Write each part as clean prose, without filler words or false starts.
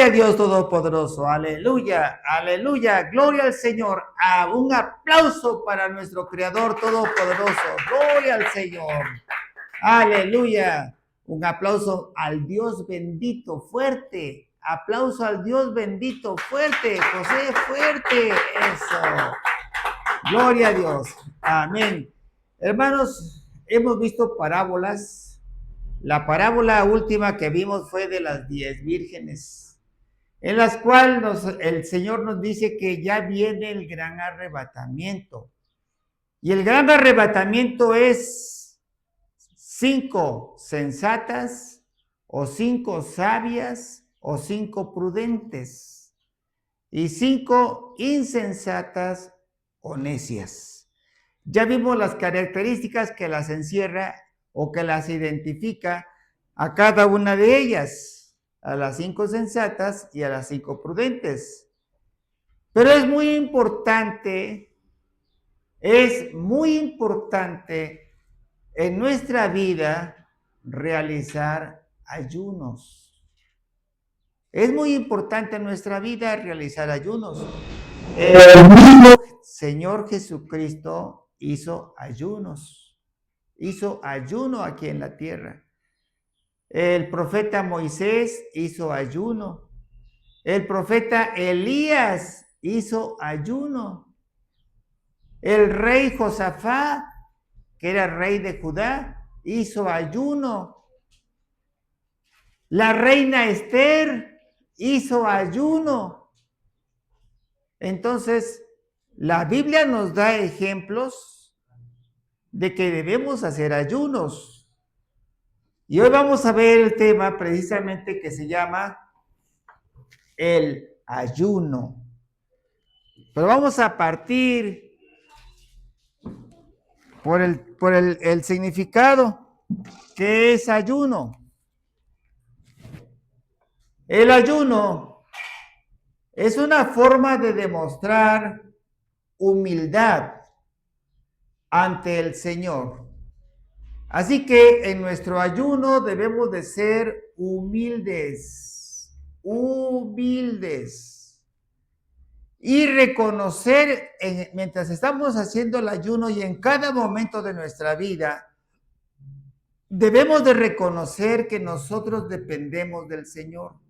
Gloria a Dios Todopoderoso, aleluya, aleluya, gloria al Señor. Un aplauso para nuestro Creador Todopoderoso, gloria al Señor, aleluya. Un aplauso al Dios bendito, fuerte, aplauso al Dios bendito, fuerte, José, fuerte, eso. Gloria a Dios, amén. Hermanos, hemos visto parábolas. La parábola última que vimos fue de las 10 vírgenes, en las cuales el Señor nos dice que ya viene el gran arrebatamiento. Y el gran arrebatamiento es 5 sensatas, o 5 sabias, o 5 prudentes, y 5 insensatas o necias. Ya vimos las características que las encierra o que las identifica a cada una de ellas, a las 5 sensatas y a las 5 prudentes. Pero es muy importante en nuestra vida realizar ayunos. Es muy importante en nuestra vida realizar ayunos. El mismo Señor Jesucristo hizo ayunos. Hizo ayuno aquí en la tierra. El profeta Moisés hizo ayuno. El profeta Elías hizo ayuno. El rey Josafat, que era rey de Judá, hizo ayuno. La reina Esther hizo ayuno. Entonces, la Biblia nos da ejemplos de que debemos hacer ayunos. Y hoy vamos a ver el tema precisamente que se llama el ayuno. Pero vamos a partir por el significado. ¿Qué es ayuno? El ayuno es una forma de demostrar humildad ante el Señor. Así que en nuestro ayuno debemos de ser humildes, y reconocer mientras estamos haciendo el ayuno y en cada momento de nuestra vida, debemos de reconocer que nosotros dependemos del Señor,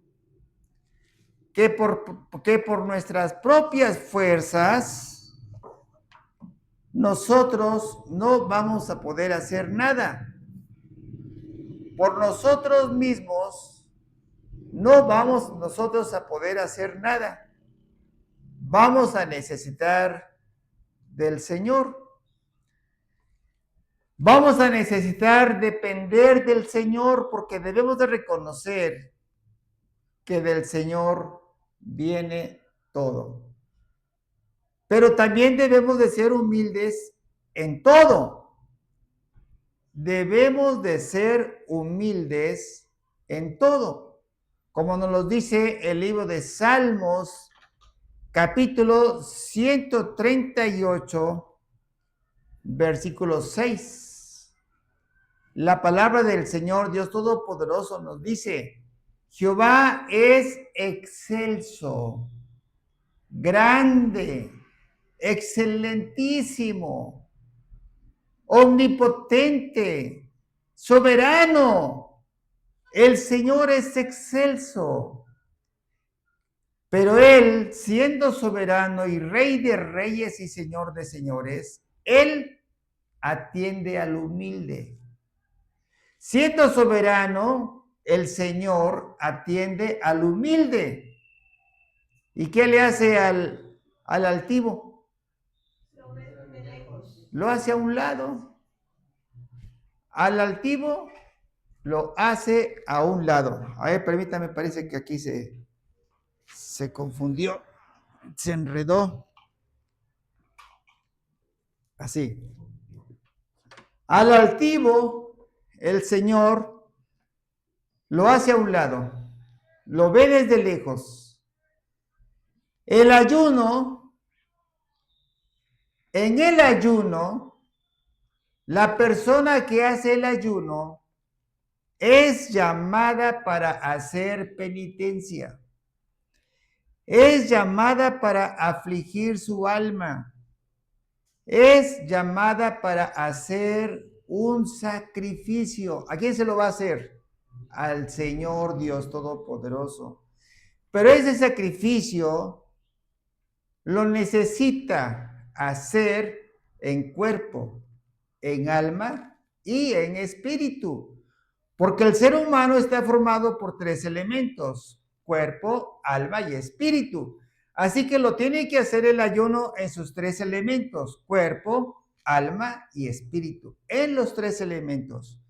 que por nuestras propias fuerzas nosotros no vamos a poder hacer nada. Por nosotros mismos no vamos nosotros a poder hacer nada. Vamos a necesitar del Señor. Vamos a necesitar depender del Señor porque debemos de reconocer que del Señor viene todo. Pero también debemos de ser humildes en todo. Debemos de ser humildes en todo. Como nos lo dice el libro de Salmos, capítulo 138, versículo 6. La palabra del Señor Dios Todopoderoso nos dice: Jehová es excelso, grande, excelentísimo, omnipotente, soberano. El Señor es excelso. Pero Él, siendo soberano y Rey de reyes y Señor de señores, Él atiende al humilde. Siendo soberano, el Señor atiende al humilde. ¿Y qué le hace al altivo? Lo hace a un lado. Al altivo lo hace a un lado. A ver, permítame, parece que aquí se confundió, se enredó. Así. Al altivo, el Señor lo hace a un lado, lo ve desde lejos. En el ayuno, la persona que hace el ayuno es llamada para hacer penitencia. es llamada para afligir su alma. Es llamada para hacer un sacrificio. ¿A quién se lo va a hacer? Al Señor Dios Todopoderoso. Pero ese sacrificio lo necesita hacer en cuerpo, en alma y en espíritu. Porque el ser humano está formado por 3 elementos: cuerpo, alma y espíritu. Así que lo tiene que hacer el ayuno en sus 3 elementos: cuerpo, alma y espíritu. En los 3 elementos.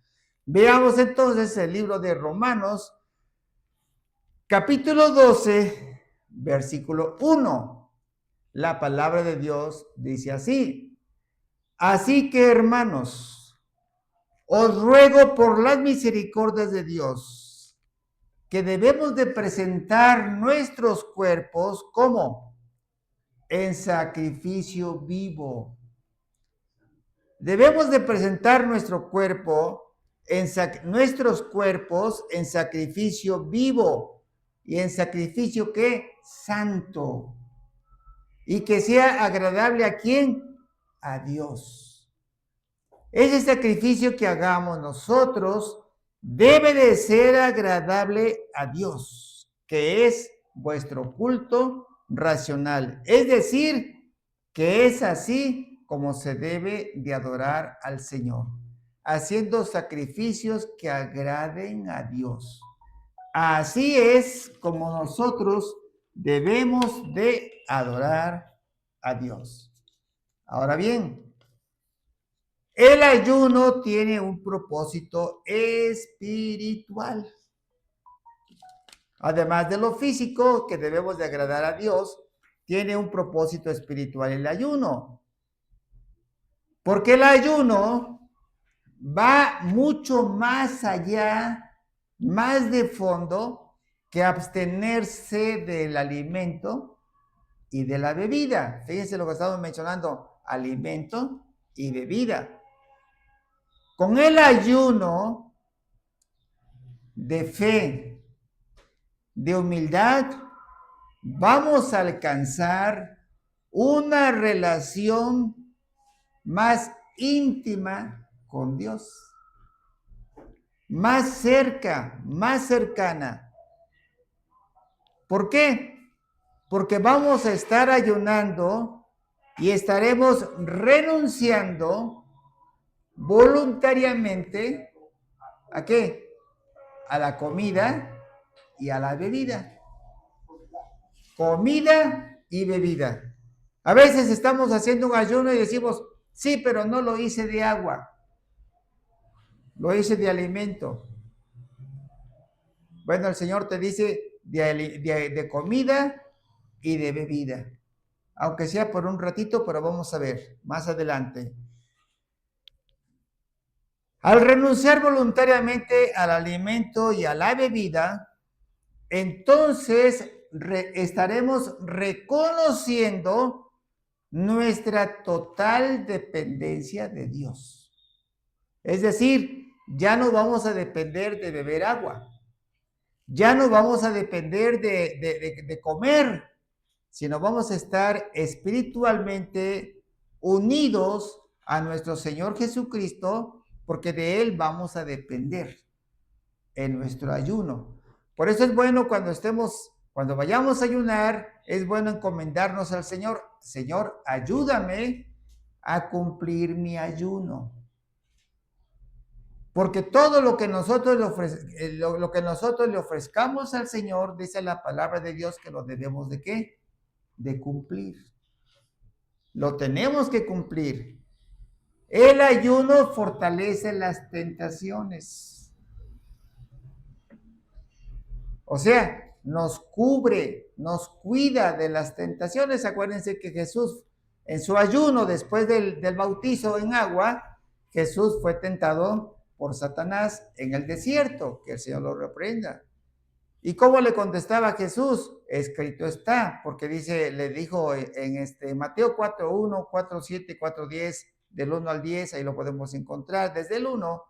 Veamos entonces el libro de Romanos, capítulo 12, versículo 1. La palabra de Dios dice así: así que, hermanos, os ruego por las misericordias de Dios que debemos de presentar nuestros cuerpos como en sacrificio vivo. Debemos de presentar nuestros cuerpos en sacrificio vivo. ¿Y en sacrificio qué? Santo. Y que sea agradable ¿a quién? A Dios. Ese sacrificio que hagamos nosotros debe de ser agradable a Dios, que es vuestro culto racional. Es decir, que es así como se debe de adorar al Señor, haciendo sacrificios que agraden a Dios. Así es como nosotros debemos de adorar a Dios. Ahora bien, el ayuno tiene un propósito espiritual. Además de lo físico, que debemos de agradar a Dios, tiene un propósito espiritual el ayuno. Porque el ayuno va mucho más allá, más de fondo, que abstenerse del alimento y de la bebida. Fíjense lo que estamos mencionando: alimento y bebida. Con el ayuno de fe, de humildad, vamos a alcanzar una relación más íntima con Dios, más cerca, más cercana. ¿Por qué? Porque vamos a estar ayunando y estaremos renunciando voluntariamente ¿a qué? A la comida y a la bebida. Comida y bebida. A veces estamos haciendo un ayuno y decimos: sí, pero no lo hice de agua, lo hice de alimento. Bueno, el Señor te dice de comida y de bebida, aunque sea por un ratito, pero vamos a ver más adelante. Al renunciar voluntariamente al alimento y a la bebida, entonces estaremos reconociendo nuestra total dependencia de Dios. Es decir, ya no vamos a depender de beber agua, ya no vamos a depender de comer, sino vamos a estar espiritualmente unidos a nuestro Señor Jesucristo, porque de Él vamos a depender en nuestro ayuno. Por eso es bueno cuando vayamos a ayunar, es bueno encomendarnos al Señor. Señor, ayúdame a cumplir mi ayuno. Porque todo lo que nosotros le ofrezcamos al Señor, dice la palabra de Dios, que lo debemos de ¿qué? De cumplir. Lo tenemos que cumplir. El ayuno fortalece las tentaciones. O sea, nos cubre, nos cuida de las tentaciones. Acuérdense que Jesús, en su ayuno, después del bautizo en agua, Jesús fue tentado por Satanás en el desierto. Que el Señor lo reprenda. ¿Y cómo le contestaba Jesús? Escrito está, porque le dijo en Mateo 4:1, 4:7, 4:10, del 1 al 10, ahí lo podemos encontrar. Desde el 1,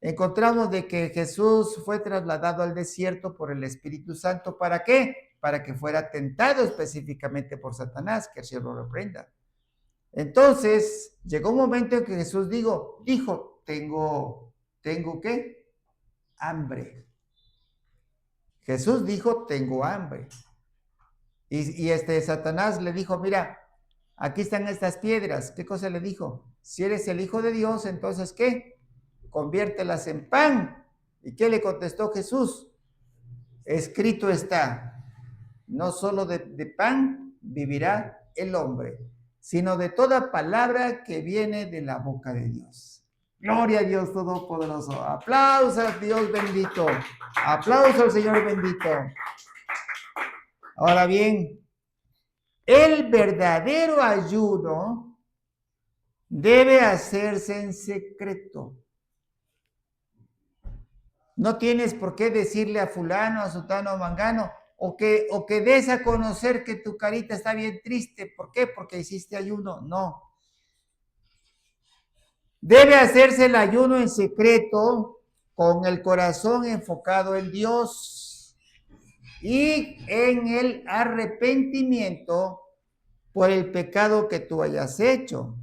encontramos de que Jesús fue trasladado al desierto por el Espíritu Santo. ¿Para qué? para que fuera tentado específicamente por Satanás, que el Señor lo reprenda. Entonces, llegó un momento en que Jesús dijo, ¿tengo qué? Hambre. Jesús dijo, tengo hambre. Y Satanás le dijo, mira, aquí están estas piedras. ¿Qué cosa le dijo? Si eres el Hijo de Dios, entonces, ¿qué? Conviértelas en pan. ¿Y qué le contestó Jesús? Escrito está, no solo de pan vivirá el hombre, sino de toda palabra que viene de la boca de Dios. Gloria a Dios Todopoderoso. Aplausos a Dios bendito. Aplausos al Señor bendito. Ahora bien, el verdadero ayuno debe hacerse en secreto. No tienes por qué decirle a fulano, a sutano, a mangano, o que des a conocer que tu carita está bien triste. ¿Por qué? Porque hiciste ayuno. No. Debe hacerse el ayuno en secreto, con el corazón enfocado en Dios y en el arrepentimiento por el pecado que tú hayas hecho.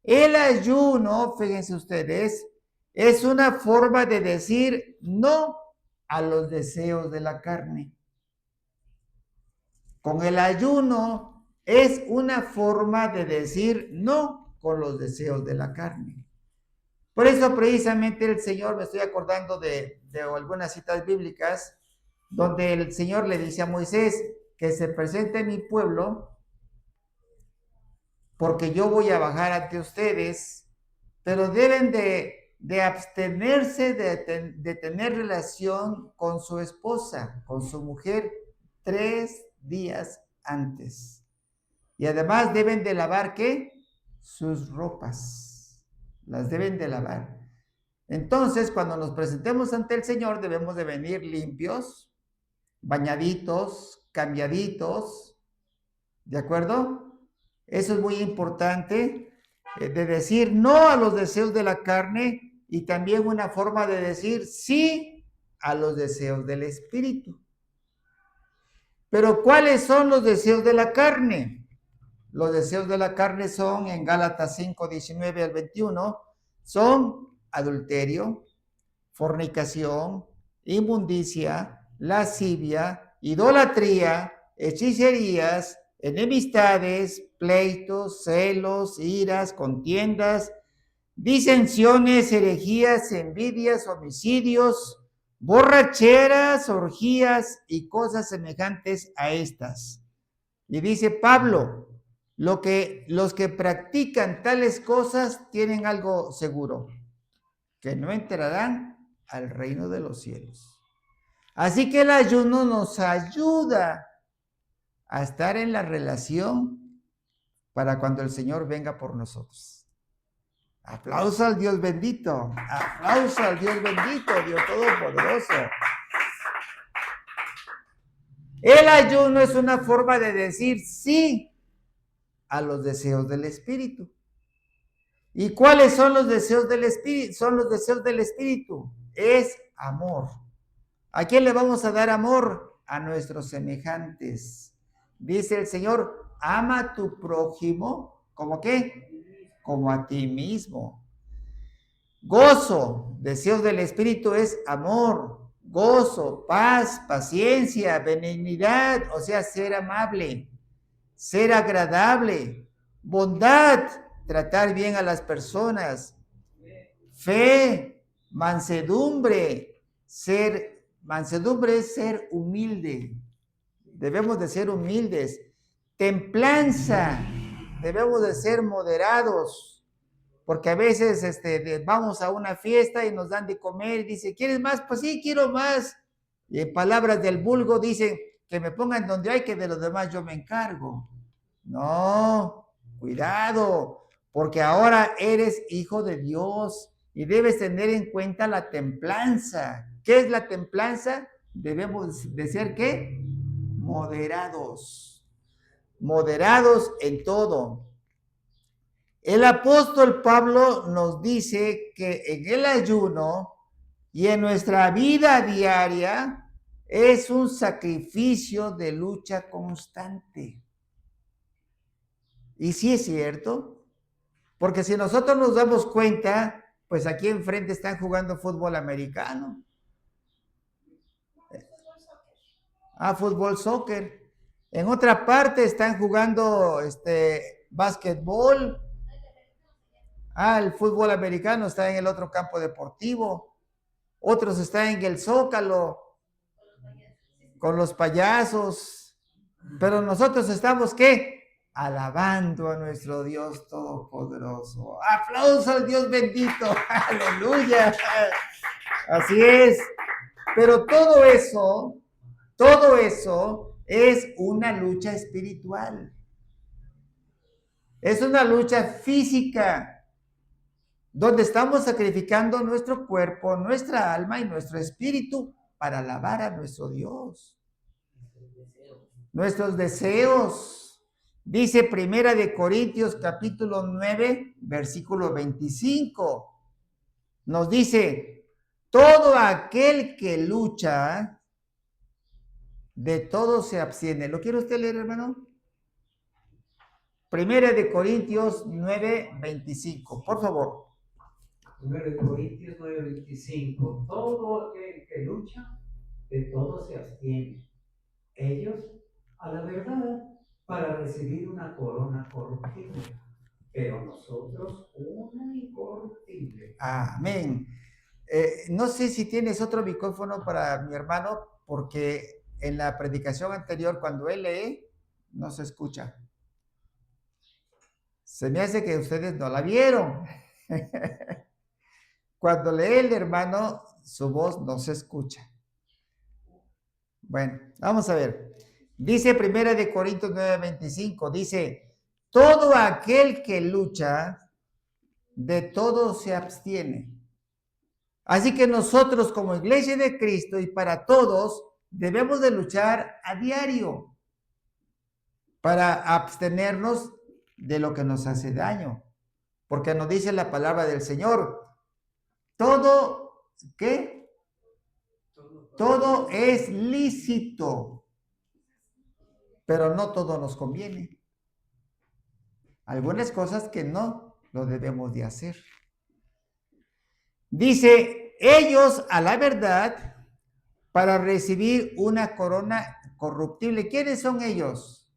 El ayuno, fíjense ustedes, es una forma de decir no a los deseos de la carne. Con el ayuno es una forma de decir no con los deseos de la carne. Por eso precisamente el Señor, me estoy acordando de algunas citas bíblicas, donde el Señor le dice a Moisés que se presente mi pueblo, porque yo voy a bajar ante ustedes, pero deben de abstenerse de tener relación con su esposa, con su mujer, 3 días antes. Y además deben de lavar, ¿qué? Sus ropas. Las deben de lavar. Entonces, cuando nos presentemos ante el Señor, debemos de venir limpios, bañaditos, cambiaditos, ¿de acuerdo? Eso es muy importante, de decir no a los deseos de la carne y también una forma de decir sí a los deseos del espíritu. Pero ¿cuáles son los deseos de la carne? Los deseos de la carne son, en Gálatas 5, 19 al 21, son adulterio, fornicación, inmundicia, lascivia, idolatría, hechicerías, enemistades, pleitos, celos, iras, contiendas, disensiones, herejías, envidias, homicidios, borracheras, orgías y cosas semejantes a estas. Y dice Pablo, los que practican tales cosas tienen algo seguro, que no entrarán al reino de los cielos. Así que el ayuno nos ayuda a estar en la relación para cuando el Señor venga por nosotros. Aplauso al Dios bendito. Aplauso al Dios bendito, Dios Todopoderoso. El ayuno es una forma de decir sí a los deseos del Espíritu. ¿Y cuáles son los deseos del Espíritu? Son los deseos del Espíritu. Es amor. ¿A quién le vamos a dar amor? A nuestros semejantes. Dice el Señor, ama a tu prójimo, ¿como qué? Como a ti mismo. Gozo, deseos del Espíritu es amor, gozo, paz, paciencia, benignidad, o sea, ser amable, ser agradable, bondad, tratar bien a las personas, fe, mansedumbre, mansedumbre es ser humilde, debemos de ser humildes, templanza, debemos de ser moderados, porque a veces vamos a una fiesta y nos dan de comer y dice, ¿quieres más? Pues sí, quiero más. Y en palabras del vulgo dicen, que me pongan donde hay, que de los demás yo me encargo. No, cuidado, porque ahora eres hijo de Dios y debes tener en cuenta la templanza. ¿Qué es la templanza? Debemos de ser, ¿qué? Moderados. Moderados en todo. El apóstol Pablo nos dice que en el ayuno y en nuestra vida diaria es un sacrificio de lucha constante. Y sí es cierto, porque si nosotros nos damos cuenta, pues aquí enfrente están jugando fútbol americano. Fútbol, soccer. En otra parte están jugando básquetbol. El fútbol americano está en el otro campo deportivo. Otros están en el Zócalo con los payasos. Pero nosotros estamos, ¿qué? Alabando a nuestro Dios Todopoderoso. Aplauso al Dios bendito. Aleluya. Así es. Pero todo eso es una lucha espiritual. Es una lucha física, donde estamos sacrificando nuestro cuerpo, nuestra alma y nuestro espíritu para alabar a nuestro Dios. Nuestros deseos. Dice Primera de Corintios capítulo 9, versículo 25. Nos dice, todo aquel que lucha, de todo se abstiene. ¿Lo quiere usted leer, hermano? Primera de Corintios 9, 25, por favor. Primera de Corintios 9, 25. Todo aquel que lucha, de todo se abstiene. Ellos, a la verdad, para recibir una corona corruptible, pero nosotros una incorruptible. Amén. No sé si tienes otro micrófono para mi hermano, porque en la predicación anterior, cuando él lee, no se escucha. Se me hace que ustedes no la vieron. Cuando lee el hermano, su voz no se escucha. Bueno, vamos a ver. Dice Primera de Corintios 9:25, dice, todo aquel que lucha, de todo se abstiene. Así que nosotros como Iglesia de Cristo y para todos debemos de luchar a diario para abstenernos de lo que nos hace daño. Porque nos dice la palabra del Señor, todo, ¿qué? Todo es lícito, pero no todo nos conviene. Algunas cosas que no lo debemos de hacer. Dice, ellos a la verdad para recibir una corona corruptible. ¿Quiénes son ellos?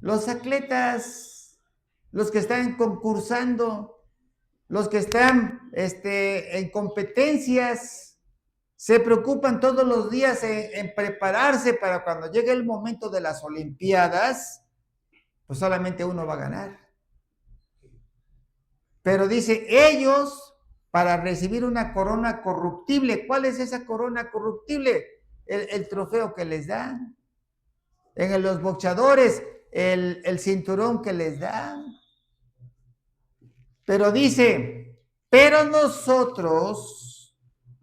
Los atletas, los que están concursando, los que están en competencias, se preocupan todos los días en prepararse para cuando llegue el momento de las Olimpiadas, pues solamente uno va a ganar. Pero dice, ellos para recibir una corona corruptible. ¿Cuál es esa corona corruptible? El trofeo que les dan. En los boxeadores, el cinturón que les dan. Pero dice, pero nosotros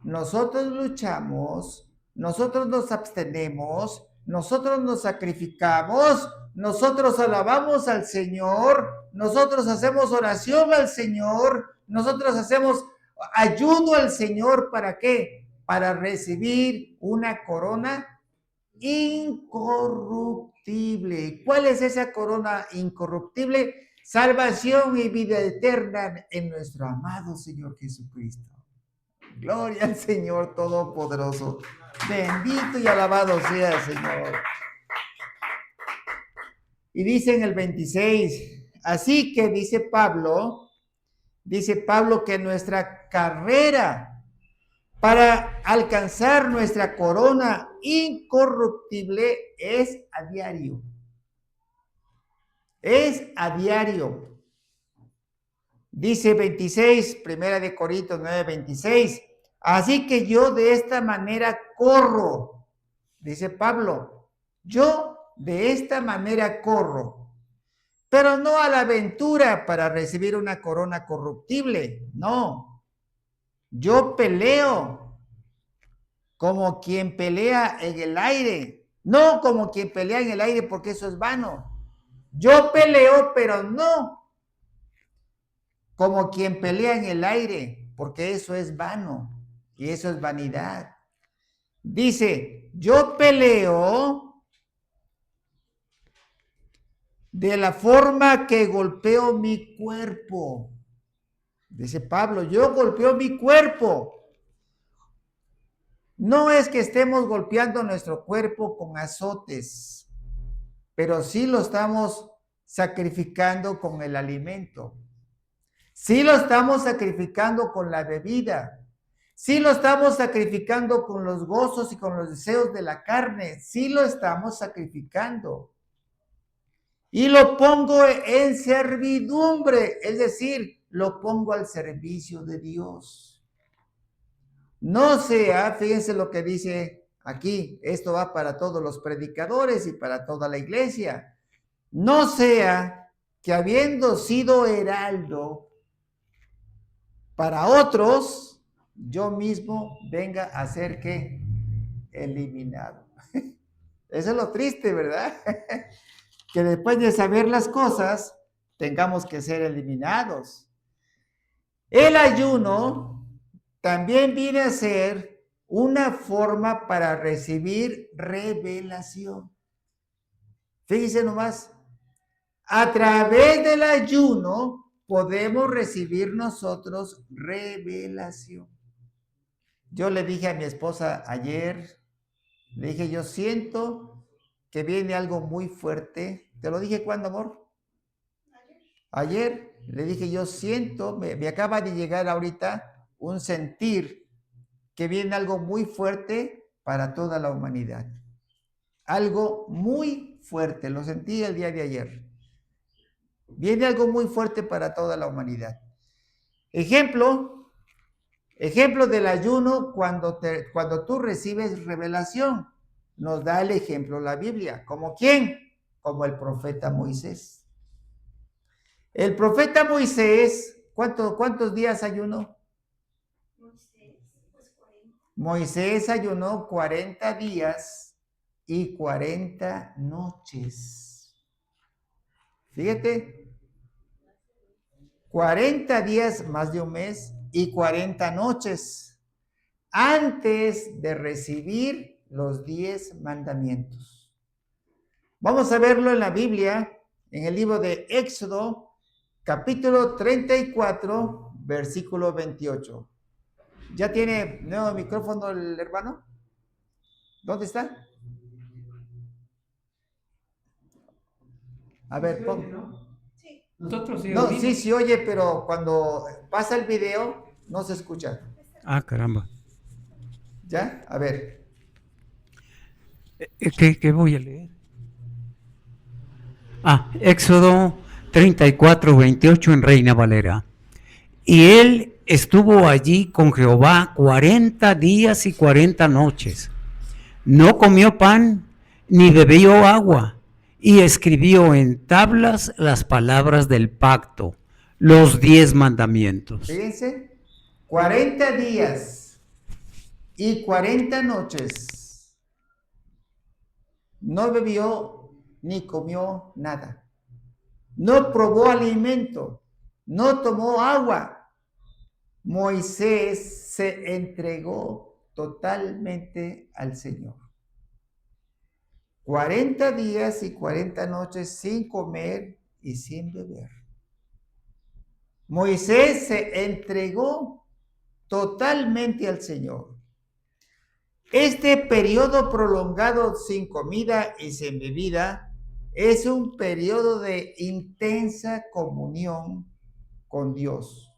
luchamos, nosotros nos abstenemos, nosotros nos sacrificamos, nosotros alabamos al Señor, nosotros hacemos oración al Señor, nosotros hacemos ayuno al Señor. ¿Para qué? Para recibir una corona incorruptible. ¿Cuál es esa corona incorruptible? Salvación y vida eterna en nuestro amado Señor Jesucristo. Gloria al Señor Todopoderoso. Bendito y alabado sea el Señor. Y dice en el 26, así que dice Pablo que nuestra carrera para alcanzar nuestra corona incorruptible es a diario. Es a diario. Dice 26, Primera de Corintios 9:26. Así que yo de esta manera corro, dice Pablo, yo de esta manera corro, pero no a la aventura para recibir una corona corruptible, no. Yo peleo como quien pelea en el aire, no como quien pelea en el aire porque eso es vano. Yo peleo, pero no como quien pelea en el aire, porque eso es vano y eso es vanidad. Dice, yo peleo de la forma que golpeo mi cuerpo. Dice Pablo, yo golpeo mi cuerpo. No es que estemos golpeando nuestro cuerpo con azotes, pero sí lo estamos sacrificando con el alimento. Sí lo estamos sacrificando con la bebida. Sí lo estamos sacrificando con los gozos y con los deseos de la carne. Sí lo estamos sacrificando. Y lo pongo en servidumbre, es decir, lo pongo al servicio de Dios. No sea, fíjense lo que dice aquí, esto va para todos los predicadores y para toda la iglesia. No sea que habiendo sido heraldo para otros, yo mismo venga a ser ¿qué? Eliminado. Eso es lo triste, ¿verdad? Que después de saber las cosas, tengamos que ser eliminados. El ayuno también viene a ser una forma para recibir revelación. Fíjense nomás, a través del ayuno podemos recibir nosotros revelación. Yo le dije a mi esposa ayer, le dije, yo siento que viene algo muy fuerte. ¿Te lo dije cuándo, amor? Ayer le dije, yo siento, me acaba de llegar ahorita un sentir que viene algo muy fuerte para toda la humanidad. Algo muy fuerte, lo sentí el día de ayer. Viene algo muy fuerte para toda la humanidad. Ejemplo del ayuno cuando tú recibes revelación. Nos da el ejemplo la Biblia. ¿Como quién? Como el profeta Moisés. El profeta Moisés, ¿cuántos días ayunó? Moisés ayunó 40 días y 40 noches. Fíjate, 40 días, más de un mes, y 40 noches antes de recibir los 10 mandamientos. Vamos a verlo en la Biblia, en el libro de Éxodo, capítulo 34, versículo 28. ¿Ya tiene nuevo micrófono el hermano? ¿Dónde está? A ver, pon. Sí. Nosotros sí. No, sí oye, pero cuando pasa el video no se escucha. Ah, caramba. ¿Ya? A ver. ¿Qué voy a leer? Éxodo 34, 28 en Reina Valera. Y él estuvo allí con Jehová 40 días y 40 noches. No comió pan ni bebió agua, y escribió en tablas las palabras del pacto, los 10 mandamientos. Fíjense, 40 días y 40 noches. No bebió ni comió nada. No probó alimento. No tomó agua. Moisés se entregó totalmente al Señor. 40 días y 40 noches sin comer y sin beber. Moisés se entregó totalmente al Señor. Este periodo prolongado sin comida y sin bebida es un periodo de intensa comunión con Dios.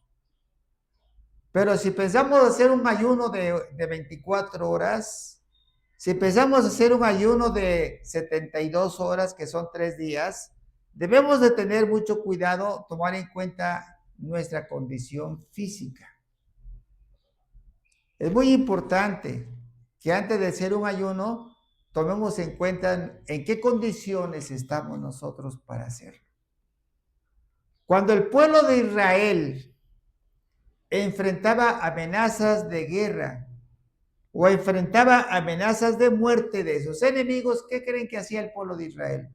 Pero si pensamos hacer un ayuno de 24 horas, si pensamos hacer un ayuno de 72 horas, que son 3 días, debemos de tener mucho cuidado, tomar en cuenta nuestra condición física. Es muy importante que antes de hacer un ayuno, tomemos en cuenta en qué condiciones estamos nosotros para hacerlo. Cuando el pueblo de Israel enfrentaba amenazas de guerra o enfrentaba amenazas de muerte de sus enemigos, ¿qué creen que hacía el pueblo de Israel?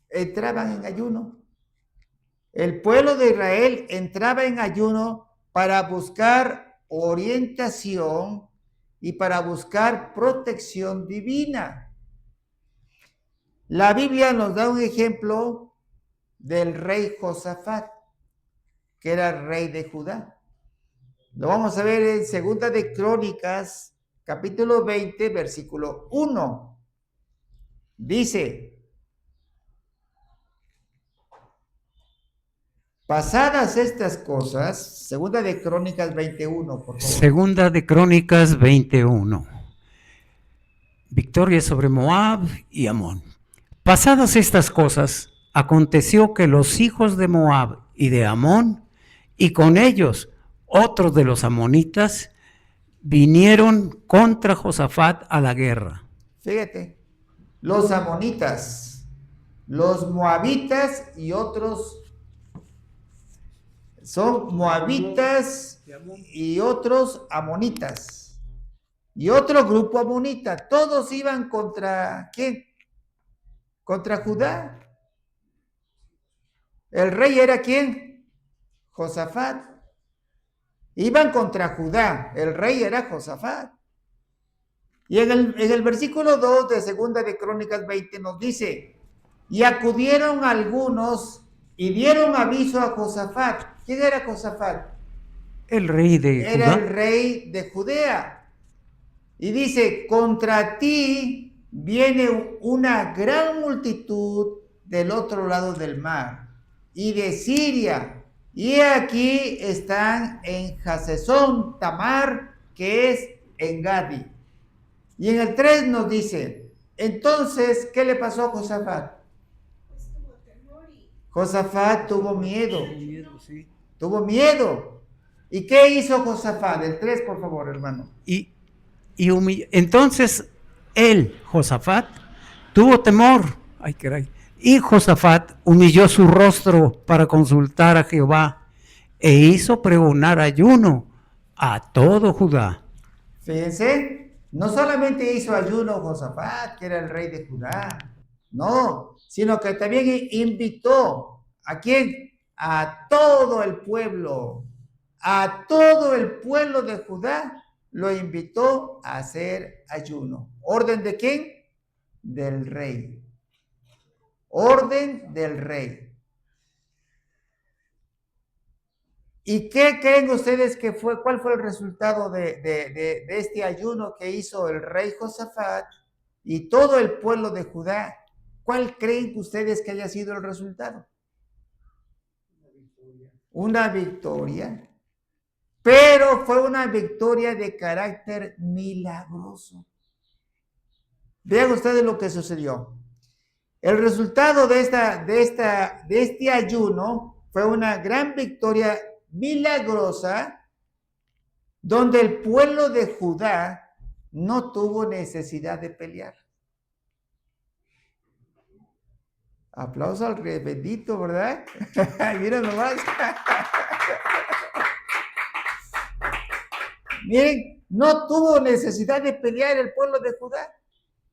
Entraban en ayuno. El pueblo de Israel entraba en ayuno para buscar orientación y para buscar protección divina. La Biblia nos da un ejemplo del rey Josafat, que era el rey de Judá. Lo vamos a ver en Segunda de Crónicas, capítulo 20, versículo 1. Dice: pasadas estas cosas, Segunda de Crónicas 21, por favor. Segunda de Crónicas 21. Victoria sobre Moab y Amón. Pasadas estas cosas, aconteció que los hijos de Moab y de Amón, y con ellos otros de los amonitas, vinieron contra Josafat a la guerra. Fíjate, los amonitas, los moabitas y otros, son moabitas y otros amonitas. Y otro grupo amonita, todos iban contra ¿quién? Contra Judá. El rey era ¿quién? Josafat. Iban contra Judá, el rey era Josafat. Y en el versículo 2 de Segunda de Crónicas 20 nos dice: y acudieron algunos y dieron aviso a Josafat. ¿Quién era Josafat? El rey de Judá. Era el rey de Judea. Y dice: contra ti viene una gran multitud del otro lado del mar y de Siria. Y aquí están en Hasezón Tamar, que es en Gadi. Y en el 3 nos dice: entonces, ¿qué le pasó a Josafat? Josafat tuvo miedo. Tuvo miedo. ¿Y qué hizo Josafat? El 3, por favor, hermano. Entonces él, Josafat, tuvo temor. Ay, caray. Y Josafat humilló su rostro para consultar a Jehová e hizo pregonar ayuno a todo Judá. Fíjense, no solamente hizo ayuno Josafat, que era el rey de Judá, no, sino que también invitó ¿a quién? A todo el pueblo de Judá lo invitó a hacer ayuno. ¿Orden de quién? Del rey. Orden del rey. ¿Y qué creen ustedes que fue? ¿Cuál fue el resultado de este ayuno que hizo el rey Josafat y todo el pueblo de Judá? ¿Cuál creen ustedes que haya sido el resultado? Una victoria. Pero fue una victoria de carácter milagroso. Vean ustedes lo que sucedió. El resultado de este ayuno fue una gran victoria milagrosa, donde el pueblo de Judá no tuvo necesidad de pelear. Aplauso al rey bendito, ¿verdad? Miren nomás. Miren, no tuvo necesidad de pelear el pueblo de Judá.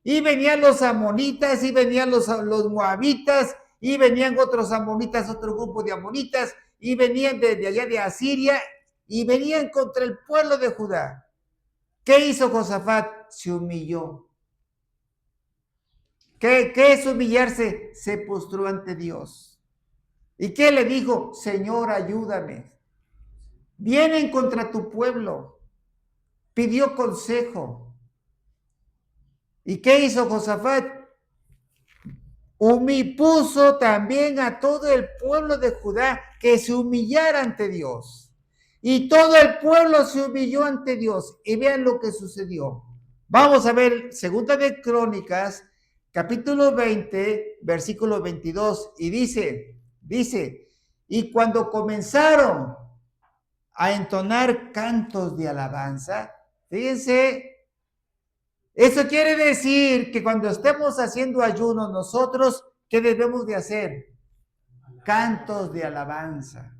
Y venían los amonitas, y venían los moabitas, y venían otros amonitas, otro grupo de amonitas, y venían de allá de Asiria, y venían contra el pueblo de Judá. ¿Qué hizo Josafat? Se humilló. ¿Qué es humillarse? Se postró ante Dios. ¿Y qué le dijo? Señor, ayúdame. Vienen contra tu pueblo. Pidió consejo. ¿Y qué hizo Josafat? Puso también a todo el pueblo de Judá que se humillara ante Dios. Y todo el pueblo se humilló ante Dios. Y vean lo que sucedió. Vamos a ver Segunda de Crónicas, capítulo 20, versículo 22. Y dice, y cuando comenzaron a entonar cantos de alabanza, fíjense, eso quiere decir que cuando estemos haciendo ayuno nosotros, ¿qué debemos de hacer? Cantos de alabanza.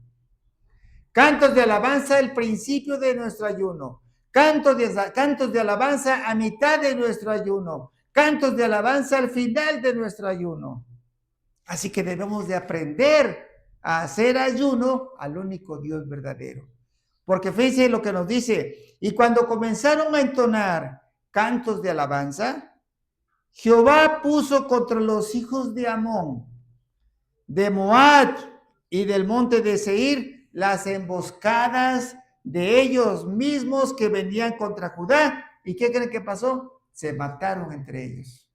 Cantos de alabanza al principio de nuestro ayuno. Cantos de alabanza a mitad de nuestro ayuno. Cantos de alabanza al final de nuestro ayuno. Así que debemos de aprender a hacer ayuno al único Dios verdadero. Porque fíjense lo que nos dice. Y cuando comenzaron a entonar cantos de alabanza, Jehová puso contra los hijos de Amón, de Moab y del monte de Seir las emboscadas de ellos mismos que venían contra Judá. ¿Y qué creen que pasó? Se mataron entre ellos.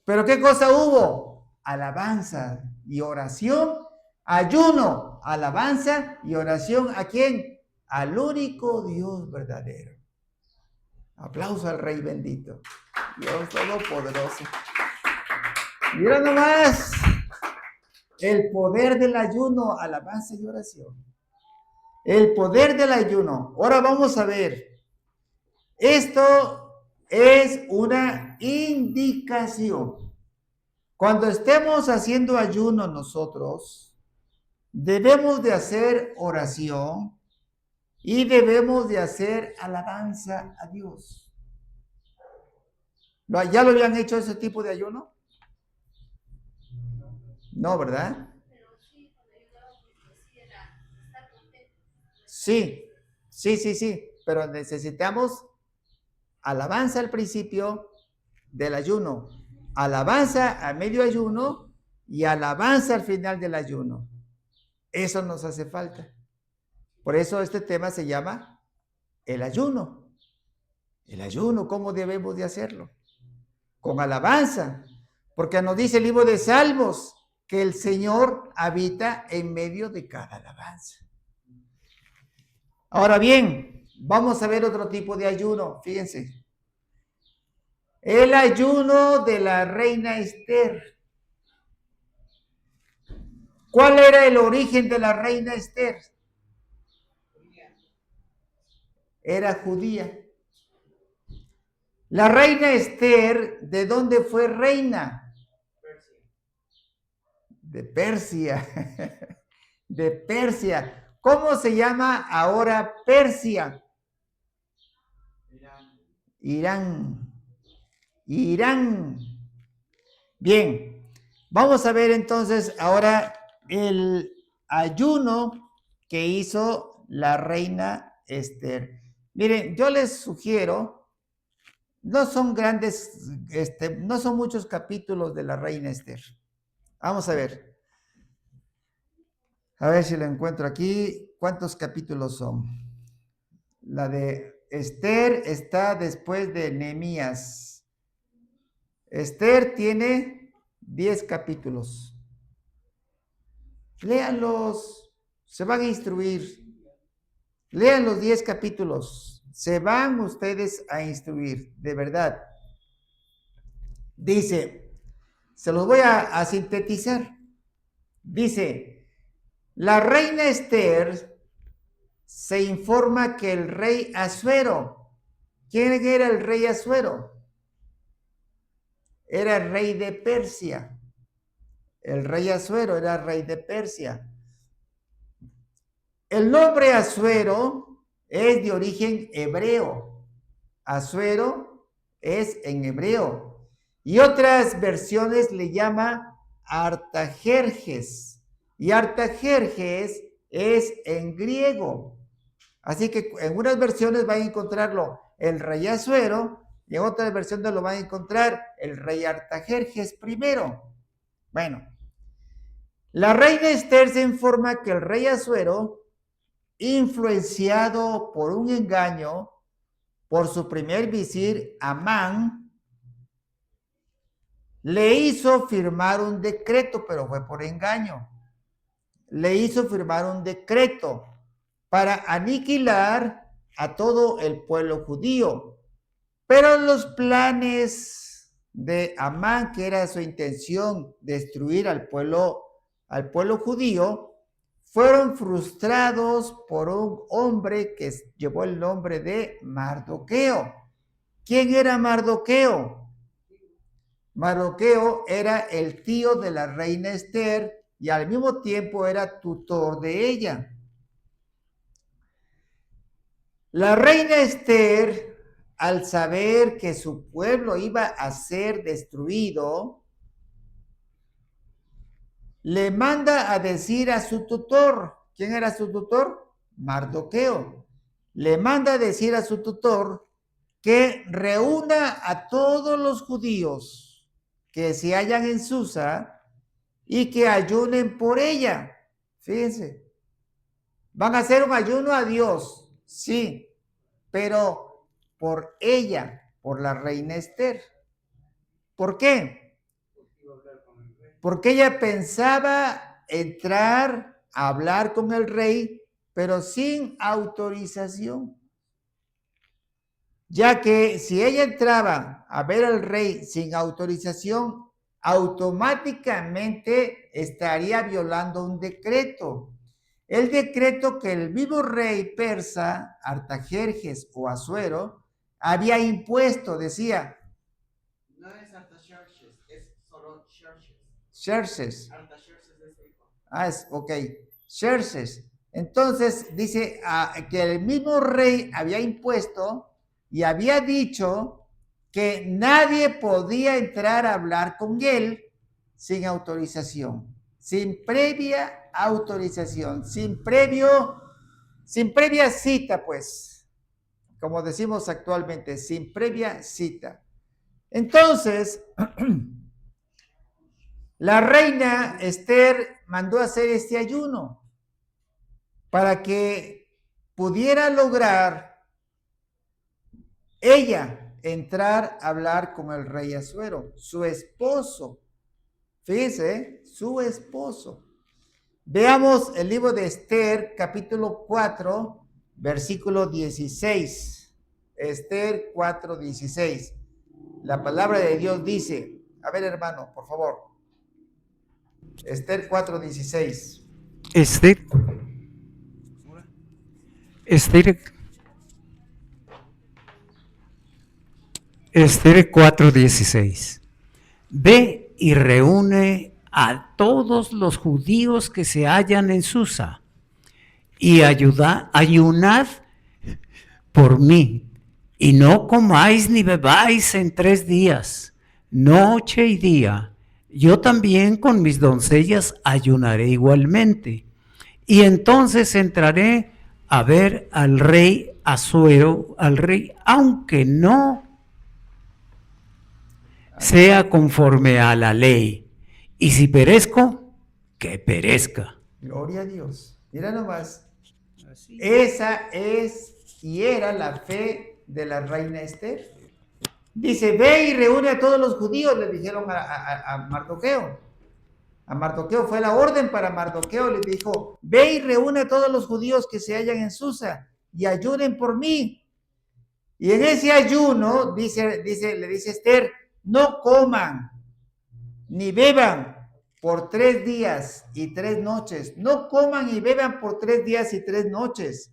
¿Pero qué cosa hubo? Alabanza y oración, ayuno, alabanza y oración. ¿A quién? Al único Dios verdadero. Aplauso al Rey bendito, Dios todopoderoso. Mira nomás el poder del ayuno, alabanza y oración. El poder del ayuno. Ahora vamos a ver. Esto es una indicación. Cuando estemos haciendo ayuno nosotros, debemos de hacer oración y debemos de hacer alabanza a Dios. ¿Ya lo habían hecho ese tipo de ayuno? No, ¿verdad? Sí, pero necesitamos alabanza al principio del ayuno, alabanza a medio ayuno y alabanza al final del ayuno. Eso nos hace falta. Por eso este tema se llama el ayuno. El ayuno, ¿cómo debemos de hacerlo? Con alabanza, porque nos dice el libro de Salmos que el Señor habita en medio de cada alabanza. Ahora bien, vamos a ver otro tipo de ayuno, fíjense. El ayuno de la reina Esther. ¿Cuál era el origen de la reina Esther? Era judía. La reina Esther, ¿de dónde fue reina? De Persia. De Persia. ¿Cómo se llama ahora Persia? Irán. Bien, vamos a ver entonces ahora el ayuno que hizo la reina Esther. Miren, yo les sugiero, no son grandes, no son muchos capítulos de la reina Esther. Vamos a ver. A ver si lo encuentro aquí. ¿Cuántos capítulos son? La de Esther está después de Nehemías. Esther tiene 10 capítulos. Léanlos, se van a instruir. Lean los 10 capítulos. Se van ustedes a instruir, de verdad. Dice, se los voy a sintetizar. Dice, la reina Esther se informa que el rey Asuero, ¿quién era el rey Asuero? Era el rey de Persia. El rey Asuero era rey de Persia. El nombre Asuero es de origen hebreo. Asuero es en hebreo. Y otras versiones le llama Artajerjes. Y Artajerjes es en griego. Así que en unas versiones van a encontrarlo el rey Asuero y en otras versiones lo van a encontrar el rey Artajerjes primero. Bueno, la reina Esther se informa que el rey Asuero, influenciado por un engaño por su primer visir Amán, le hizo firmar un decreto, pero fue por engaño. Le hizo firmar un decreto para aniquilar a todo el pueblo judío. Pero los planes de Amán, que era su intención destruir al pueblo judío, fueron frustrados por un hombre que llevó el nombre de Mardoqueo. ¿Quién era Mardoqueo? Mardoqueo era el tío de la reina Esther y al mismo tiempo era tutor de ella. La reina Esther, al saber que su pueblo iba a ser destruido, le manda a decir a su tutor. ¿Quién era su tutor? Mardoqueo. Le manda decir a su tutor que reúna a todos los judíos que se hallan en Susa y que ayunen por ella. Fíjense, van a hacer un ayuno a Dios, sí, pero por ella, por la reina Esther. ¿Por qué? Porque ella pensaba entrar a hablar con el rey, pero sin autorización. Ya que si ella entraba a ver al rey sin autorización, automáticamente estaría violando un decreto. El decreto que el mismo rey persa, Artajerjes o Asuero, había impuesto, decía. No es Artaxerxes, es solo Xerxes. Xerxes. Artaxerxes es hijo. Ok. Xerxes. Entonces dice que el mismo rey había impuesto y había dicho que nadie podía entrar a hablar con él sin autorización, sin previa autorización, sin previa cita, pues, como decimos actualmente, sin previa cita. Entonces, la reina Esther mandó hacer este ayuno para que pudiera lograr ella entrar a hablar con el rey Asuero, su esposo. Fíjense, su esposo. Veamos el libro de Esther, capítulo 4, versículo 16. Esther 4, 16. La palabra de Dios dice, a ver hermano, por favor. Esther 4, 16. Esther 4:16. Ve y reúne a todos los judíos que se hallan en Susa y ayunad por mí, y no comáis ni bebáis en 3 días, noche y día. Yo también con mis doncellas ayunaré igualmente. Y entonces entraré a ver al rey Asuero, al rey, aunque no sea conforme a la ley. Y si perezco, que perezca. Gloria a Dios. Mira nomás. Esa es y era la fe de la reina Esther. Dice, ve y reúne a todos los judíos, le dijeron a Mardoqueo. A Mardoqueo fue la orden para Mardoqueo, le dijo, ve y reúne a todos los judíos que se hallan en Susa y ayunen por mí. Y en ese ayuno, le dice Esther, no coman ni beban por 3 días y 3 noches. No coman y beban por 3 días y 3 noches.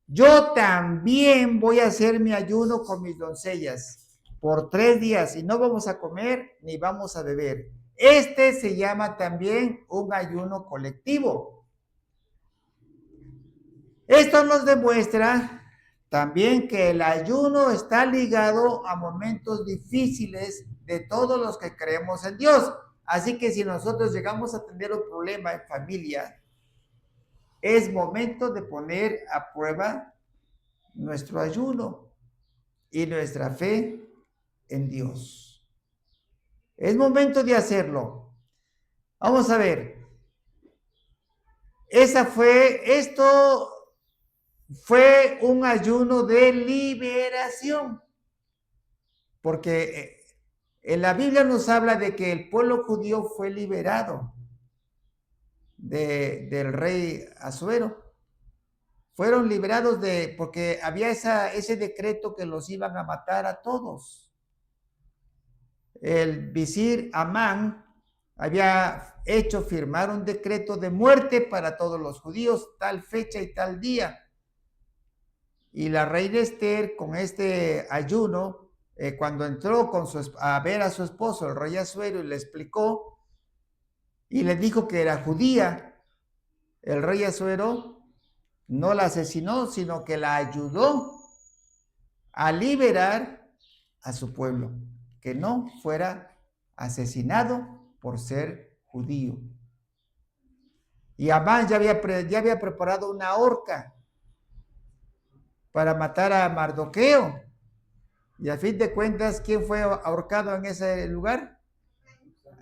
Yo también voy a hacer mi ayuno con mis doncellas por 3 días y no vamos a comer ni vamos a beber. Este se llama también un ayuno colectivo. Esto nos demuestra también que el ayuno está ligado a momentos difíciles de todos los que creemos en Dios. Así que si nosotros llegamos a tener un problema en familia, es momento de poner a prueba nuestro ayuno y nuestra fe en Dios. Es momento de hacerlo. Vamos a ver. Esto fue un ayuno de liberación. Porque en la Biblia nos habla de que el pueblo judío fue liberado del rey Asuero. Fueron liberados porque había ese decreto que los iban a matar a todos. El visir Amán había hecho firmar un decreto de muerte para todos los judíos, tal fecha y tal día. Y la reina Esther, con este ayuno, cuando entró a ver a su esposo, el rey Asuero, y le explicó, y le dijo que era judía, el rey Asuero no la asesinó, sino que la ayudó a liberar a su pueblo, que no fuera asesinado por ser judío. Y Amán ya había preparado una horca para matar a Mardoqueo. Y a fin de cuentas, ¿quién fue ahorcado en ese lugar?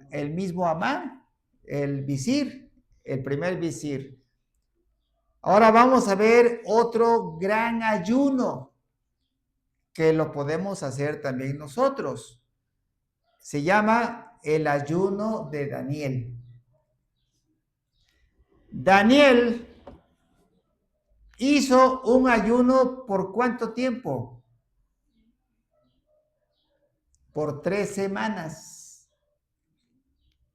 El mismo Amán, el visir, el primer visir. Ahora vamos a ver otro gran ayuno que lo podemos hacer también nosotros. Se llama el ayuno de Daniel. Daniel hizo un ayuno ¿por cuánto tiempo? Por 3 semanas.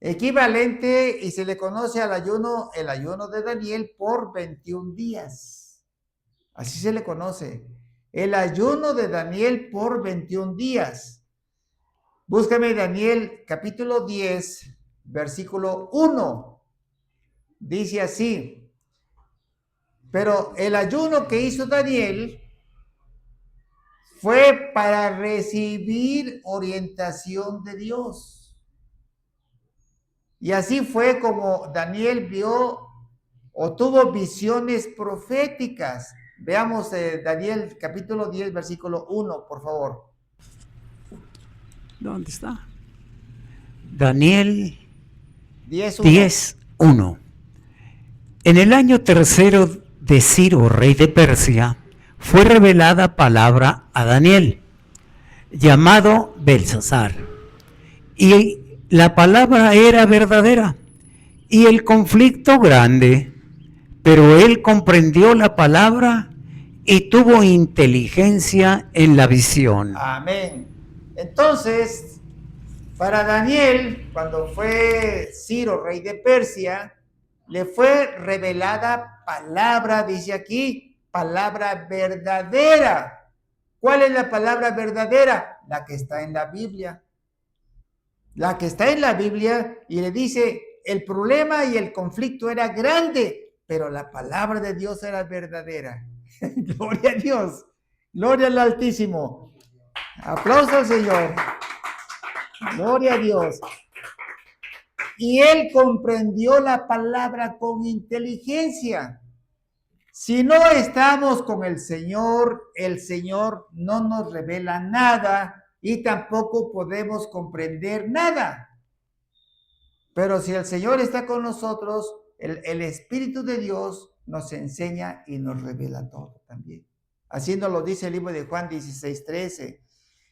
Equivalente, y se le conoce al ayuno, el ayuno de Daniel por 21 días. Así se le conoce. El ayuno de Daniel por 21 días. Búscame Daniel capítulo 10, versículo 1. Dice así: pero el ayuno que hizo Daniel fue para recibir orientación de Dios. Y así fue como Daniel vio o tuvo visiones proféticas. Veamos Daniel capítulo 10, versículo 1, por favor. ¿Dónde está? Daniel 10, 10:1. En el año tercero de Ciro, rey de Persia, fue revelada palabra a Daniel, llamado Belsasar. Y la palabra era verdadera y el conflicto grande, pero él comprendió la palabra y tuvo inteligencia en la visión. Amén. Entonces, para Daniel, cuando fue Ciro, rey de Persia, le fue revelada palabra, dice aquí, palabra verdadera. ¿Cuál es la palabra verdadera? La que está en la Biblia. La que está en la Biblia, y le dice, el problema y el conflicto era grande, pero la palabra de Dios era verdadera. Gloria a Dios. Gloria al Altísimo. Aplausos al Señor. Gloria a Dios. Y él comprendió la palabra con inteligencia. Si no estamos con el Señor no nos revela nada y tampoco podemos comprender nada. Pero si el Señor está con nosotros, el Espíritu de Dios nos enseña y nos revela todo también. Así nos lo dice el libro de Juan 16:13.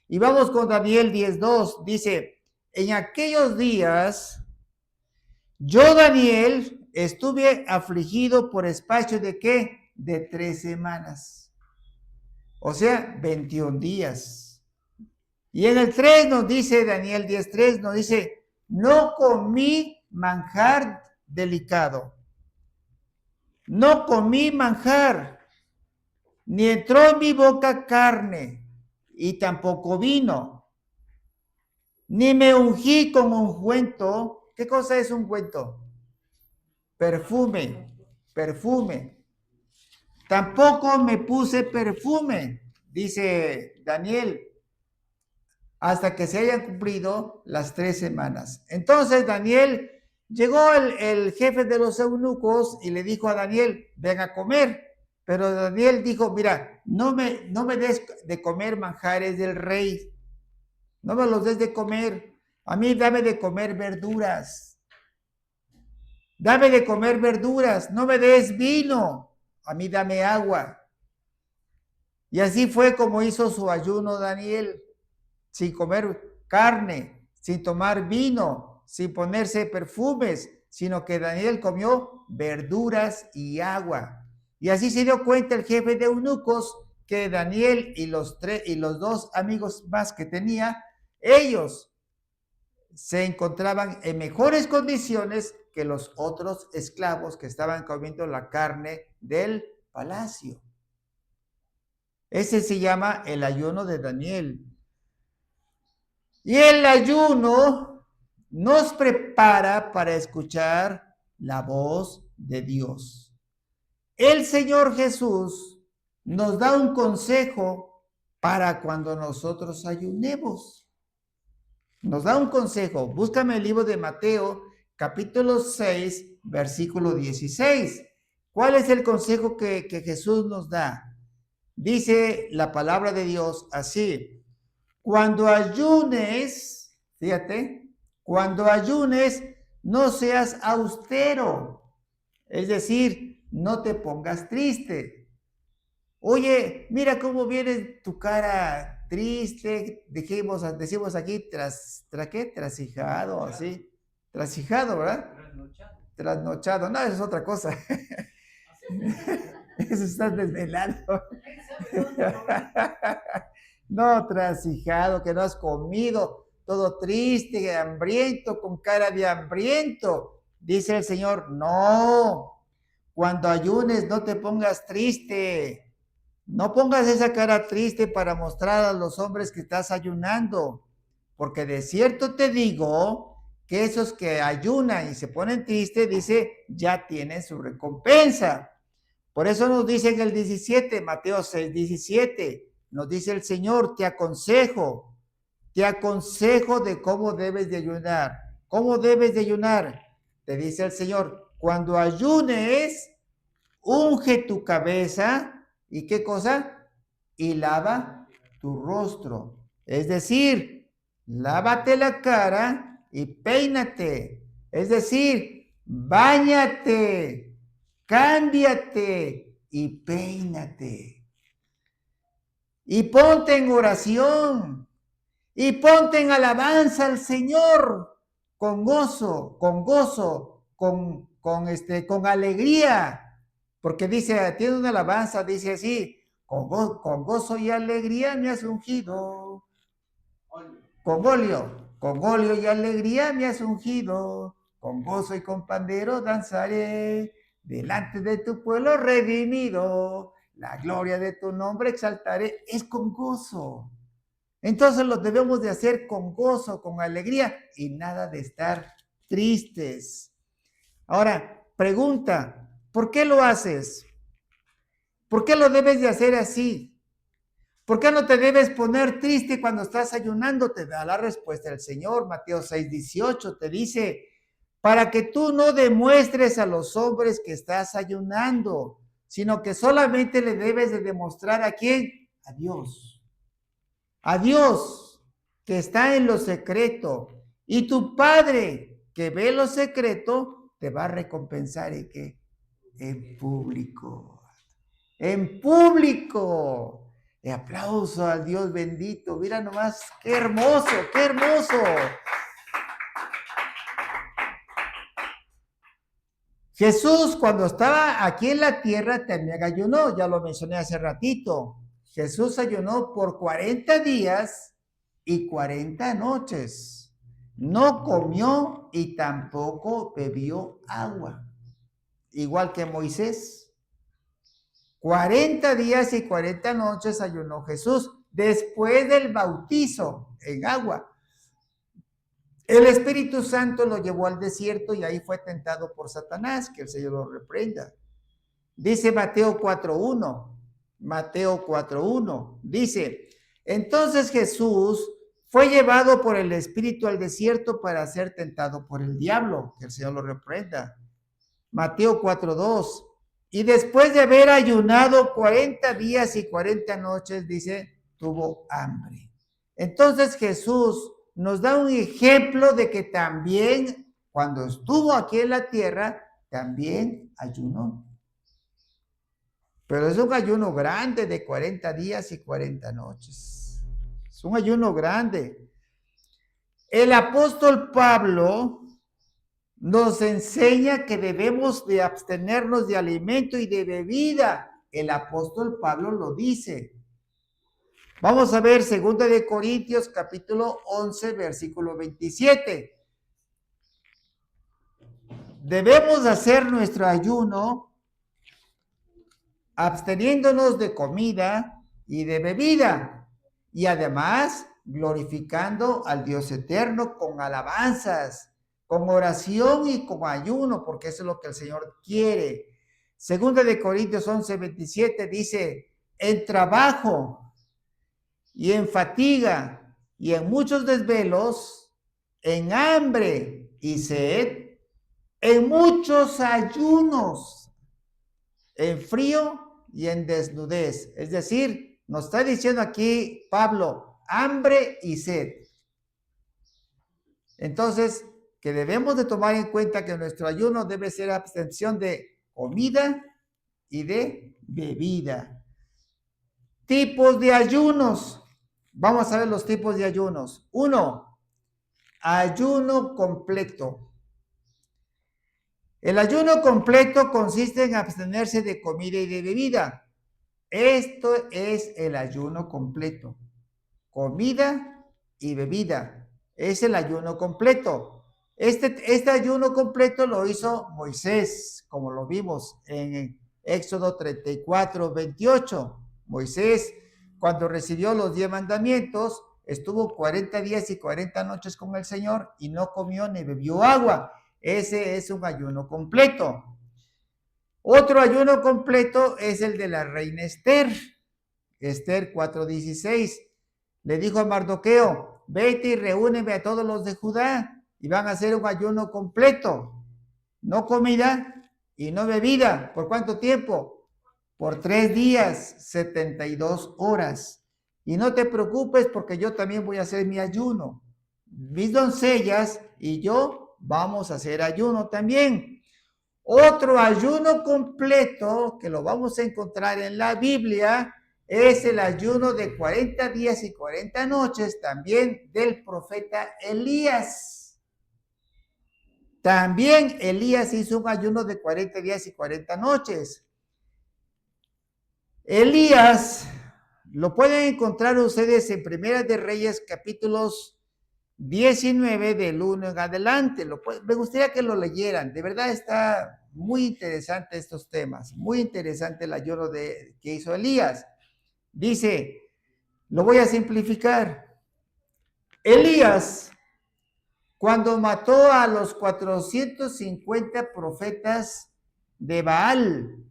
Y vamos con Daniel 10:2. Dice, en aquellos días, yo, Daniel, estuve afligido por espacio de ¿qué? De 3 semanas. O sea, 21 días. Y en el 3 nos dice, Daniel 10:3, nos dice, no comí manjar delicado. No comí manjar, ni entró en mi boca carne, y tampoco vino. Ni me ungí con ungüento. ¿Qué cosa es ungüento? Perfume. Tampoco me puse perfume, dice Daniel, hasta que se hayan cumplido las 3 semanas. Entonces Daniel, llegó el jefe de los eunucos y le dijo a Daniel, ven a comer. Pero Daniel dijo, mira, no me des de comer manjares del rey. No me los des de comer. A mí dame de comer verduras. Dame de comer verduras. No me des vino. A mí dame agua. Y así fue como hizo su ayuno Daniel. Sin comer carne, sin tomar vino, sin ponerse perfumes, sino que Daniel comió verduras y agua. Y así se dio cuenta el jefe de eunucos que Daniel y los 2 amigos más que tenía, ellos se encontraban en mejores condiciones que los otros esclavos que estaban comiendo la carne del palacio. Ese se llama el ayuno de Daniel. Y el ayuno nos prepara para escuchar la voz de Dios. El Señor Jesús nos da un consejo para cuando nosotros ayunemos. Nos da un consejo. Búscame el libro de Mateo, capítulo 6, versículo 16. ¿Cuál es el consejo que Jesús nos da? Dice la palabra de Dios así: cuando ayunes, fíjate, cuando ayunes, no seas austero. Es decir, no te pongas triste. Oye, mira cómo viene tu cara triste. Decimos aquí, trasijado, así. Trasijado, ¿verdad? Trasnochado. No, eso es otra cosa. Eso está desvelado. No, trasijado, que no has comido, todo triste, hambriento, con cara de hambriento. Dice el Señor, no, cuando ayunes no te pongas triste. No pongas esa cara triste para mostrar a los hombres que estás ayunando, porque de cierto te digo que esos que ayunan y se ponen tristes, dice, ya tienen su recompensa. Por eso nos dice en el 17, Mateo 6, 17, nos dice el Señor, te aconsejo de cómo debes de ayunar. ¿Cómo debes de ayunar? Te dice el Señor, cuando ayunes, unge tu cabeza, ¿y qué cosa? Y lava tu rostro. Es decir, lávate la cara y peínate. Es decir, báñate, cámbiate y peínate. Y ponte en oración. Y ponte en alabanza al Señor con gozo, con alegría. Porque dice, tiene una alabanza, dice así, con gozo y alegría me has ungido. Con óleo y alegría me has ungido. Con gozo y con pandero danzaré delante de tu pueblo redimido. La gloria de tu nombre exaltaré. Es con gozo. Entonces lo debemos de hacer con gozo, con alegría y nada de estar tristes. Ahora, pregunta, ¿por qué lo haces? ¿Por qué lo debes de hacer así? ¿Por qué no te debes poner triste cuando estás ayunando? Te da la respuesta el Señor. Mateo 6, 18 te dice, para que tú no demuestres a los hombres que estás ayunando, sino que solamente le debes de demostrar ¿a quién? A Dios. A Dios que está en lo secreto, y tu Padre que ve lo secreto te va a recompensar ¿en qué? En público. En público. Le aplauso al Dios bendito. Mira nomás, qué hermoso, qué hermoso. Jesús cuando estaba aquí en la tierra también ayunó, ya lo mencioné hace ratito. Jesús ayunó por 40 días y 40 noches. No comió y tampoco bebió agua. Igual que Moisés. 40 días y 40 noches ayunó Jesús después del bautizo en agua. El Espíritu Santo lo llevó al desierto y ahí fue tentado por Satanás, que el Señor lo reprenda. Dice Mateo 4.1. Mateo 4.1 dice, entonces Jesús fue llevado por el Espíritu al desierto para ser tentado por el diablo, que el Señor lo reprenda. Mateo 4.2, y después de haber ayunado 40 días y 40 noches, dice, tuvo hambre. Entonces Jesús nos da un ejemplo de que también, cuando estuvo aquí en la tierra, también ayunó. Pero es un ayuno grande de 40 días y 40 noches. Es un ayuno grande. El apóstol Pablo nos enseña que debemos de abstenernos de alimento y de bebida. El apóstol Pablo lo dice. Vamos a ver 2 de Corintios capítulo 11, versículo 27. Debemos hacer nuestro ayuno absteniéndonos de comida y de bebida, y además glorificando al Dios eterno con alabanzas, con oración y con ayuno, porque eso es lo que el Señor quiere. 2 de Corintios 11, 27 dice, en trabajo y en fatiga y en muchos desvelos, en hambre y sed, en muchos ayunos, en frío y en desnudez. Es decir, nos está diciendo aquí Pablo, hambre y sed. Entonces, que debemos de tomar en cuenta que nuestro ayuno debe ser abstención de comida y de bebida. Tipos de ayunos. Vamos a ver los tipos de ayunos. 1. Ayuno completo. El ayuno completo consiste en abstenerse de comida y de bebida. Esto es el ayuno completo. Comida y bebida. Es el ayuno completo. Este ayuno completo lo hizo Moisés, como lo vimos en Éxodo 34, 28. Moisés, cuando recibió los 10 mandamientos, estuvo 40 días y 40 noches con el Señor y no comió ni bebió agua. Ese es un ayuno completo. Otro ayuno completo es el de la reina Esther. Esther 4:16. Le dijo a Mardoqueo, vete y reúneme a todos los de Judá y van a hacer un ayuno completo. No comida y no bebida. ¿Por cuánto tiempo? Por 3 días, 72 horas. Y no te preocupes porque yo también voy a hacer mi ayuno. Mis doncellas y yo vamos a hacer ayuno también. Otro ayuno completo que lo vamos a encontrar en la Biblia es el ayuno de 40 días y 40 noches también del profeta Elías. También Elías hizo un ayuno de 40 días y 40 noches. Elías lo pueden encontrar ustedes en Primera de Reyes capítulos 19 del 1 en adelante. Me gustaría que lo leyeran. De verdad está muy interesante estos temas. Muy interesante el ayuno que hizo Elías. Dice, lo voy a simplificar. Elías, cuando mató a los 450 profetas de Baal,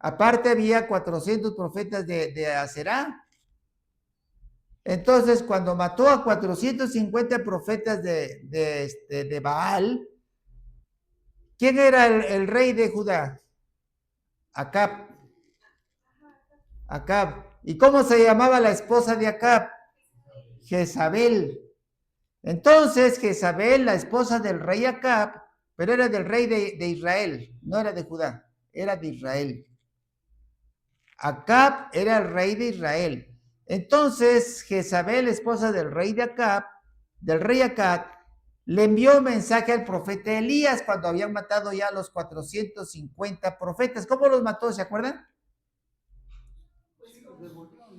aparte había 400 profetas de Aserá. Entonces, cuando mató a 450 profetas de Baal, ¿quién era el rey de Judá? Acab. ¿Y cómo se llamaba la esposa de Acab? Jezabel. Entonces, Jezabel, la esposa del rey Acab, pero era del rey de Israel, no era de Judá, era de Israel. Acab era el rey de Israel. Entonces, Jezabel, esposa del rey Acab, le envió un mensaje al profeta Elías cuando habían matado ya a los 450 profetas. ¿Cómo los mató? ¿Se acuerdan?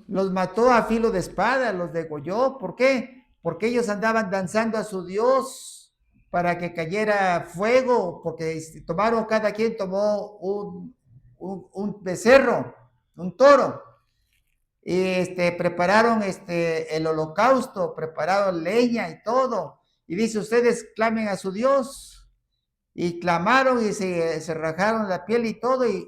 Los mató a filo de espada, los degolló. ¿Por qué? Porque ellos andaban danzando a su Dios para que cayera fuego, porque cada quien tomó un becerro, un toro, y prepararon el holocausto, prepararon leña y todo, y dice, ustedes clamen a su Dios, y clamaron y se rajaron la piel y todo, y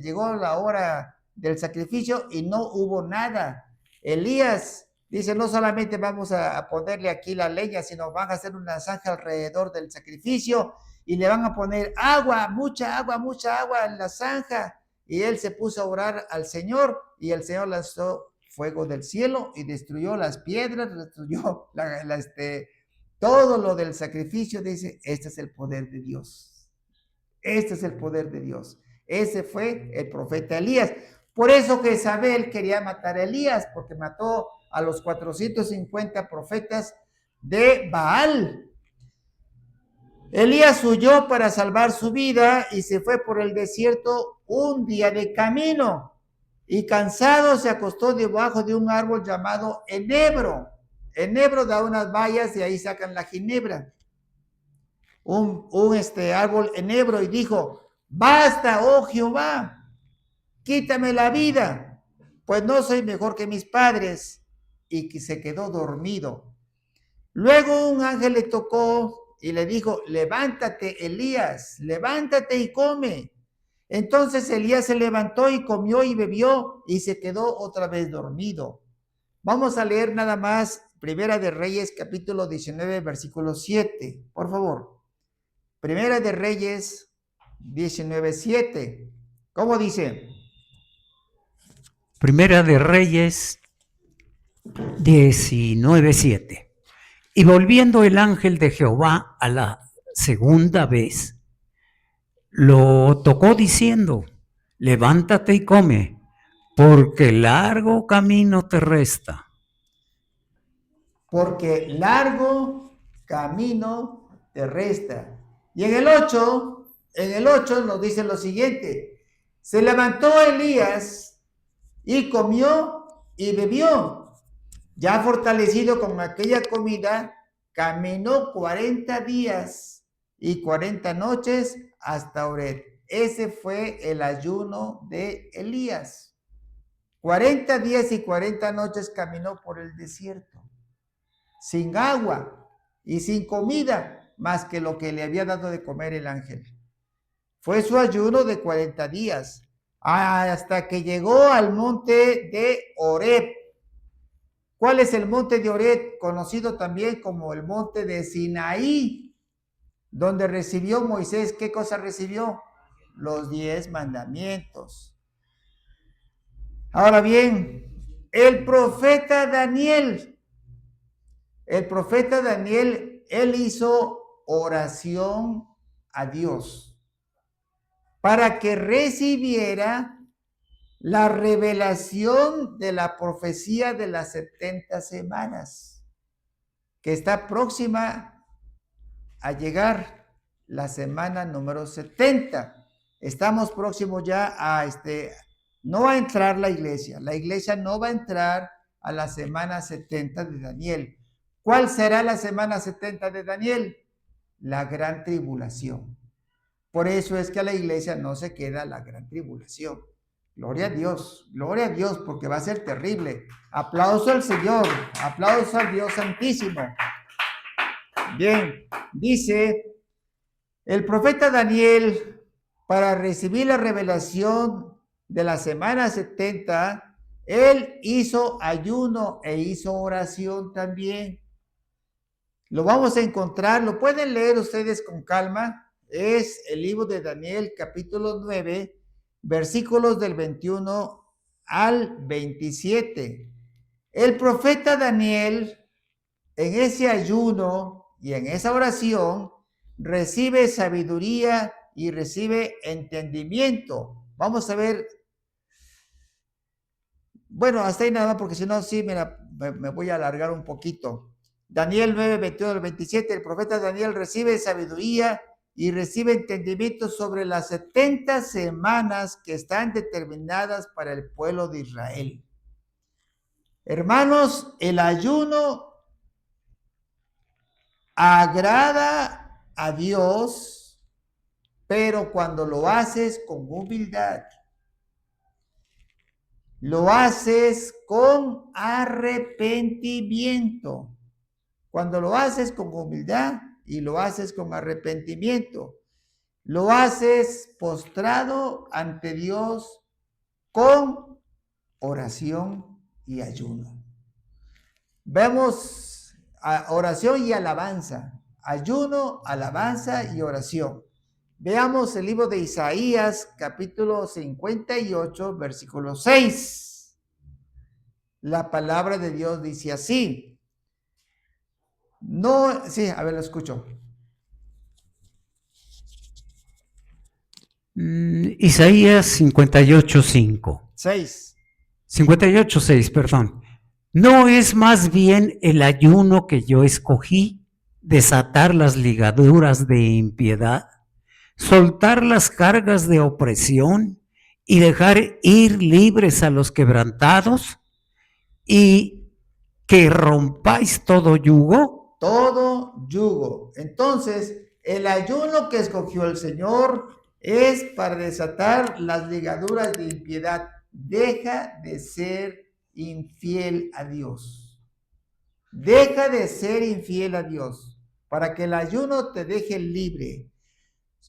llegó la hora del sacrificio y no hubo nada. Elías dice, no solamente vamos a ponerle aquí la leña, sino van a hacer una zanja alrededor del sacrificio y le van a poner mucha agua en la zanja. Y él se puso a orar al Señor y el Señor lanzó fuego del cielo y destruyó las piedras, destruyó todo lo del sacrificio. Dice, este es el poder de Dios. Este es el poder de Dios. Ese fue el profeta Elías. Por eso Jezabel quería matar a Elías, porque mató a los 450 profetas de Baal. Elías huyó para salvar su vida y se fue por el desierto un día de camino. Y cansado se acostó debajo de un árbol llamado enebro. Enebro da unas bayas y ahí sacan la ginebra. Un árbol enebro, y dijo, basta, oh Jehová, quítame la vida, pues no soy mejor que mis padres. Y que se quedó dormido. Luego un ángel le tocó y le dijo, levántate, Elías, levántate y come. Entonces Elías se levantó y comió y bebió y se quedó otra vez dormido. Vamos a leer nada más Primera de Reyes, capítulo 19, versículo 7, por favor. Primera de Reyes 19, 7. ¿Cómo dice? Primera de Reyes 19:7. Y volviendo el ángel de Jehová a la segunda vez, lo tocó diciendo: levántate y come, porque largo camino te resta. Porque largo camino te resta. Y en el 8 nos dice lo siguiente: se levantó Elías y comió y bebió. Ya fortalecido con aquella comida, caminó 40 días y 40 noches hasta Horeb. Ese fue el ayuno de Elías. 40 días y 40 noches caminó por el desierto, sin agua y sin comida, más que lo que le había dado de comer el ángel. Fue su ayuno de 40 días, hasta que llegó al monte de Horeb. ¿Cuál es el monte de Horeb? Conocido también como el monte de Sinaí, donde recibió Moisés. ¿Qué cosa recibió? Los 10 mandamientos. Ahora bien, el profeta Daniel, él hizo oración a Dios para que recibiera la revelación de la profecía de las 70 semanas, que está próxima a llegar, la semana número 70. Estamos próximos ya a no va a entrar la iglesia no va a entrar a la semana 70 de Daniel. ¿Cuál será la semana 70 de Daniel? La gran tribulación. Por eso es que a la iglesia no se queda la gran tribulación. Gloria a Dios, porque va a ser terrible. Aplauso al Señor, aplauso al Dios Santísimo. Bien, dice el profeta Daniel, para recibir la revelación de la semana 70, él hizo ayuno e hizo oración también. Lo vamos a encontrar, lo pueden leer ustedes con calma. Es el libro de Daniel, capítulo 9, versículos del 21 al 27. El profeta Daniel, en ese ayuno y en esa oración, recibe sabiduría y recibe entendimiento. Vamos a ver. Bueno, hasta ahí nada más, porque si no, sí, me voy a alargar un poquito. Daniel 9, 21 al 27, el profeta Daniel recibe sabiduría y recibe entendimiento sobre las 70 semanas que están determinadas para el pueblo de Israel. Hermanos, el ayuno agrada a Dios, pero cuando lo haces con humildad, lo haces con arrepentimiento. Cuando lo haces con humildad y lo haces con arrepentimiento, lo haces postrado ante Dios con oración y ayuno. Vemos oración y alabanza, ayuno, alabanza y oración. Veamos el libro de Isaías, capítulo 58, versículo 6. La palabra de Dios dice así. No, sí, a ver, lo escucho. Isaías 58:5. 6. 58:6, perdón. ¿No es más bien el ayuno que yo escogí, desatar las ligaduras de impiedad, soltar las cargas de opresión y dejar ir libres a los quebrantados, y que rompáis todo yugo? Todo yugo. Entonces, el ayuno que escogió el Señor es para desatar las ligaduras de impiedad. Deja de ser infiel a Dios. Deja de ser infiel a Dios para que el ayuno te deje libre.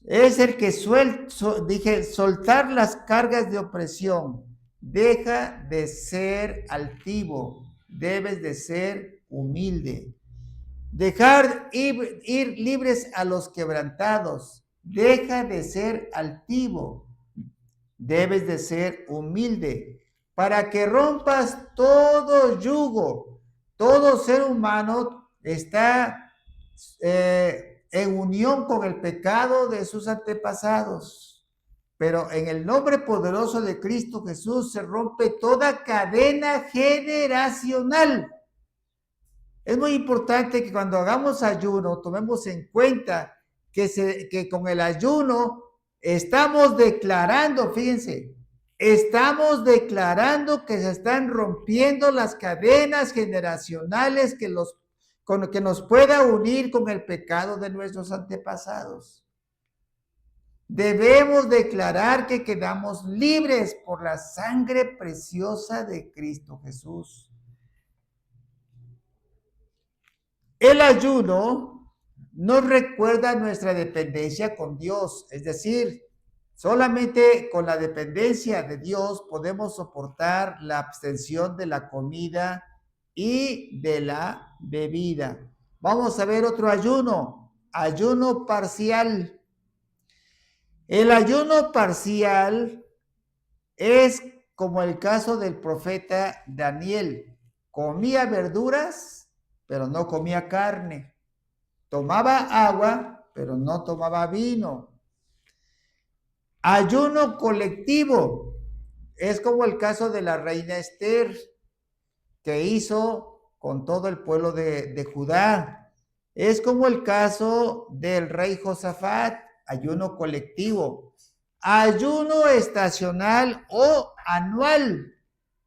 Es el que soltar las cargas de opresión. Deja de ser altivo. Debes de ser humilde. Dejar ir libres a los quebrantados. Deja de ser altivo. Debes de ser humilde para que rompas todo yugo. Todo ser humano está en unión con el pecado de sus antepasados. Pero en el nombre poderoso de Cristo Jesús se rompe toda cadena generacional. Es muy importante que cuando hagamos ayuno tomemos en cuenta que con el ayuno estamos declarando, fíjense, estamos declarando que se están rompiendo las cadenas generacionales que nos pueda unir con el pecado de nuestros antepasados. Debemos declarar que quedamos libres por la sangre preciosa de Cristo Jesús. El ayuno nos recuerda nuestra dependencia con Dios, es decir, solamente con la dependencia de Dios podemos soportar la abstención de la comida y de la bebida. Vamos a ver otro ayuno, ayuno parcial. El ayuno parcial es como el caso del profeta Daniel. Comía verduras, pero no comía carne. Tomaba agua, pero no tomaba vino. Ayuno colectivo es como el caso de la reina Esther, que hizo con todo el pueblo de Judá. Es como el caso del rey Josafat, ayuno colectivo. Ayuno estacional o anual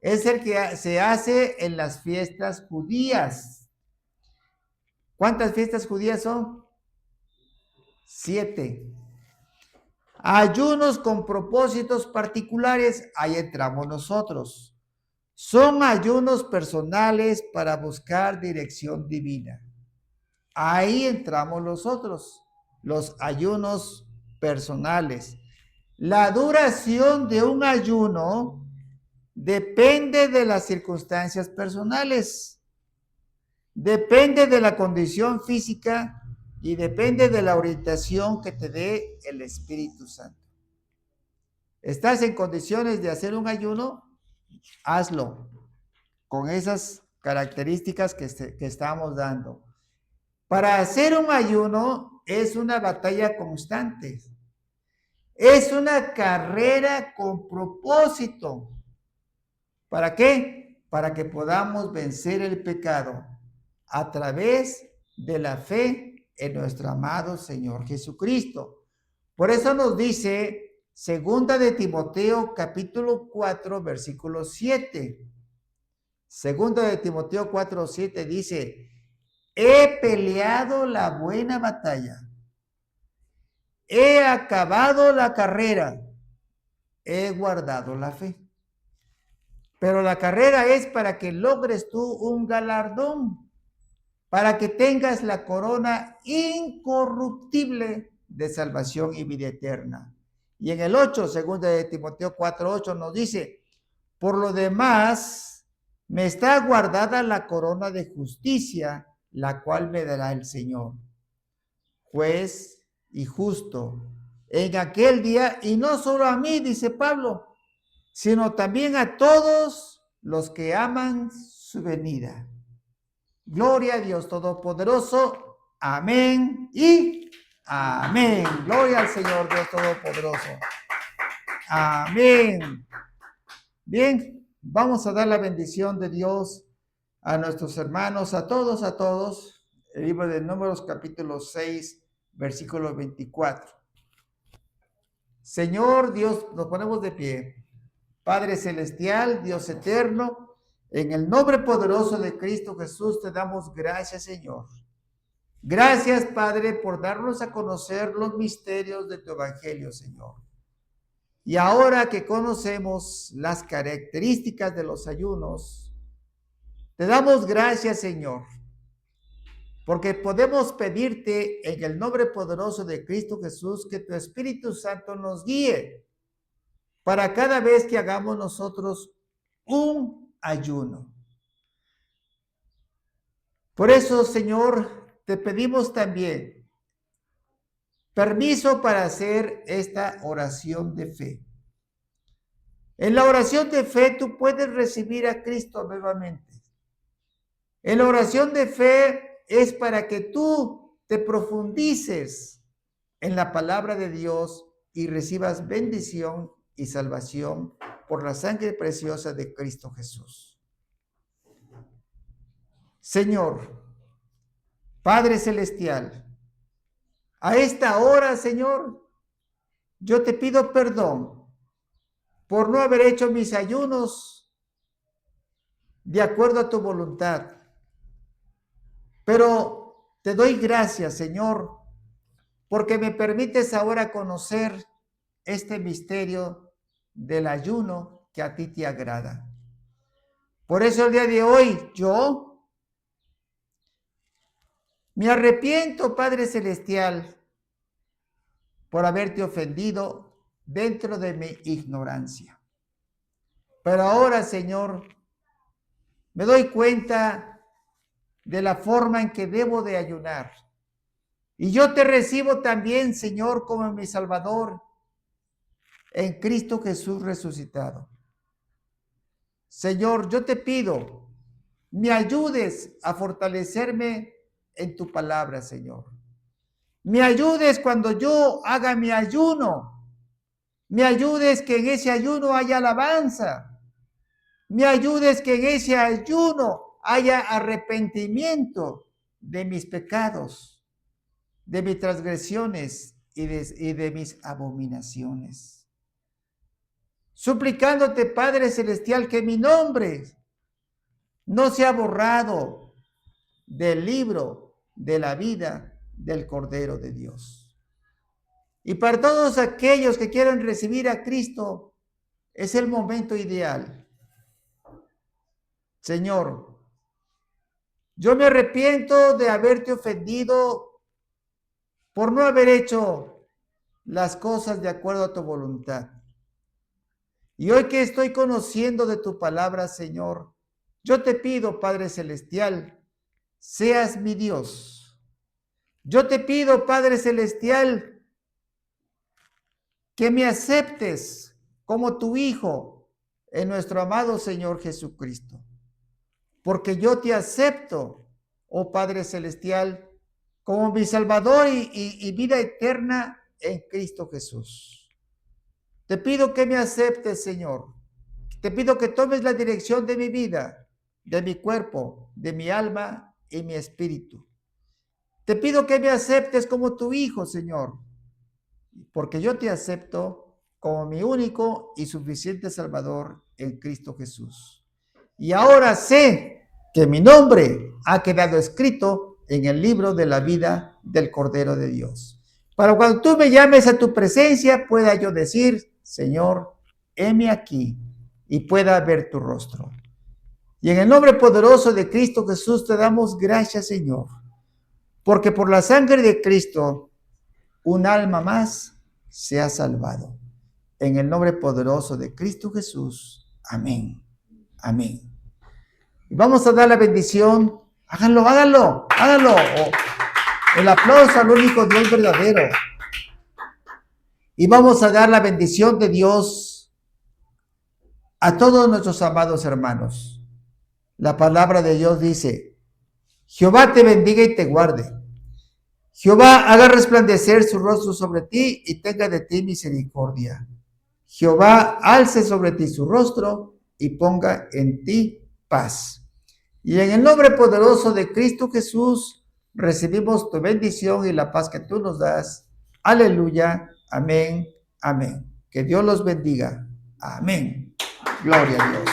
es el que se hace en las fiestas judías. ¿Cuántas fiestas judías son? 7. Ayunos con propósitos particulares, ahí entramos nosotros. Son ayunos personales para buscar dirección divina. Ahí entramos nosotros, los ayunos personales. La duración de un ayuno depende de las circunstancias personales, depende de la condición física y depende de la orientación que te dé el Espíritu Santo. ¿Estás en condiciones de hacer un ayuno? Hazlo con esas características que estamos dando. Para hacer un ayuno es una batalla constante. Es una carrera con propósito. ¿Para qué? Para que podamos vencer el pecado a través de la fe en nuestro amado Señor Jesucristo. Por eso nos dice Segunda de Timoteo capítulo 4 versículo 7. Segunda de Timoteo 4, 7 dice: he peleado la buena batalla, he acabado la carrera, he guardado la fe. Pero la carrera es para que logres tú un galardón, para que tengas la corona incorruptible de salvación y vida eterna. Y en el 8, segunda de Timoteo 4, 8 nos dice: por lo demás, me está guardada la corona de justicia, la cual me dará el Señor, juez y justo, en aquel día, y no solo a mí, dice Pablo, sino también a todos los que aman su venida. Gloria a Dios Todopoderoso. Amén y amén. Gloria al Señor Dios Todopoderoso. Amén. Bien, vamos a dar la bendición de Dios a nuestros hermanos, a todos. El libro de Números, capítulo 6, versículo 24. Señor Dios, nos ponemos de pie. Padre celestial, Dios eterno, en el nombre poderoso de Cristo Jesús te damos gracias, Señor. Gracias, Padre, por darnos a conocer los misterios de tu evangelio, Señor. Y ahora que conocemos las características de los ayunos, te damos gracias, Señor, porque podemos pedirte en el nombre poderoso de Cristo Jesús que tu Espíritu Santo nos guíe para cada vez que hagamos nosotros un ayuno. Por eso, Señor, te pedimos también permiso para hacer esta oración de fe. En la oración de fe tú puedes recibir a Cristo nuevamente. En la oración de fe es para que tú te profundices en la palabra de Dios y recibas bendición y salvación por la sangre preciosa de Cristo Jesús. Señor, Padre Celestial, a esta hora, Señor, yo te pido perdón por no haber hecho mis ayunos de acuerdo a tu voluntad. Pero te doy gracias, Señor, porque me permites ahora conocer este misterio del ayuno que a ti te agrada. Por eso el día de hoy yo me arrepiento, Padre Celestial, por haberte ofendido dentro de mi ignorancia. Pero ahora, Señor, me doy cuenta de la forma en que debo de ayunar. Y yo te recibo también, Señor, como mi Salvador, en Cristo Jesús resucitado. Señor, yo te pido, me ayudes a fortalecerme en tu palabra, Señor. Me ayudes cuando yo haga mi ayuno. Me ayudes que en ese ayuno haya alabanza. Me ayudes que en ese ayuno haya arrepentimiento de mis pecados, de mis transgresiones y de mis abominaciones. Suplicándote, Padre Celestial, que mi nombre no sea borrado del libro de la vida del Cordero de Dios. Y para todos aquellos que quieran recibir a Cristo, es el momento ideal. Señor, yo me arrepiento de haberte ofendido por no haber hecho las cosas de acuerdo a tu voluntad. Y hoy que estoy conociendo de tu palabra, Señor, yo te pido, Padre Celestial, seas mi Dios. Yo te pido, Padre Celestial, que me aceptes como tu Hijo en nuestro amado Señor Jesucristo. Porque yo te acepto, oh Padre Celestial, como mi Salvador y vida eterna en Cristo Jesús. Te pido que me aceptes, Señor. Te pido que tomes la dirección de mi vida, de mi cuerpo, de mi alma y mi espíritu. Te pido que me aceptes como tu Hijo, Señor, porque yo te acepto como mi único y suficiente Salvador en Cristo Jesús. Y ahora sé que mi nombre ha quedado escrito en el libro de la vida del Cordero de Dios. Para cuando tú me llames a tu presencia, pueda yo decir, Señor, heme aquí, y pueda ver tu rostro. Y en el nombre poderoso de Cristo Jesús te damos gracias, Señor, porque por la sangre de Cristo, un alma más se ha salvado. En el nombre poderoso de Cristo Jesús. Amén. Amén. Y vamos a dar la bendición. Háganlo. El aplauso al único Dios verdadero. Y vamos a dar la bendición de Dios a todos nuestros amados hermanos. La palabra de Dios dice: Jehová te bendiga y te guarde. Jehová haga resplandecer su rostro sobre ti y tenga de ti misericordia. Jehová alce sobre ti su rostro y ponga en ti paz. Y en el nombre poderoso de Cristo Jesús, recibimos tu bendición y la paz que tú nos das. Aleluya. Amén. Amén. Que Dios los bendiga. Amén. Gloria a Dios.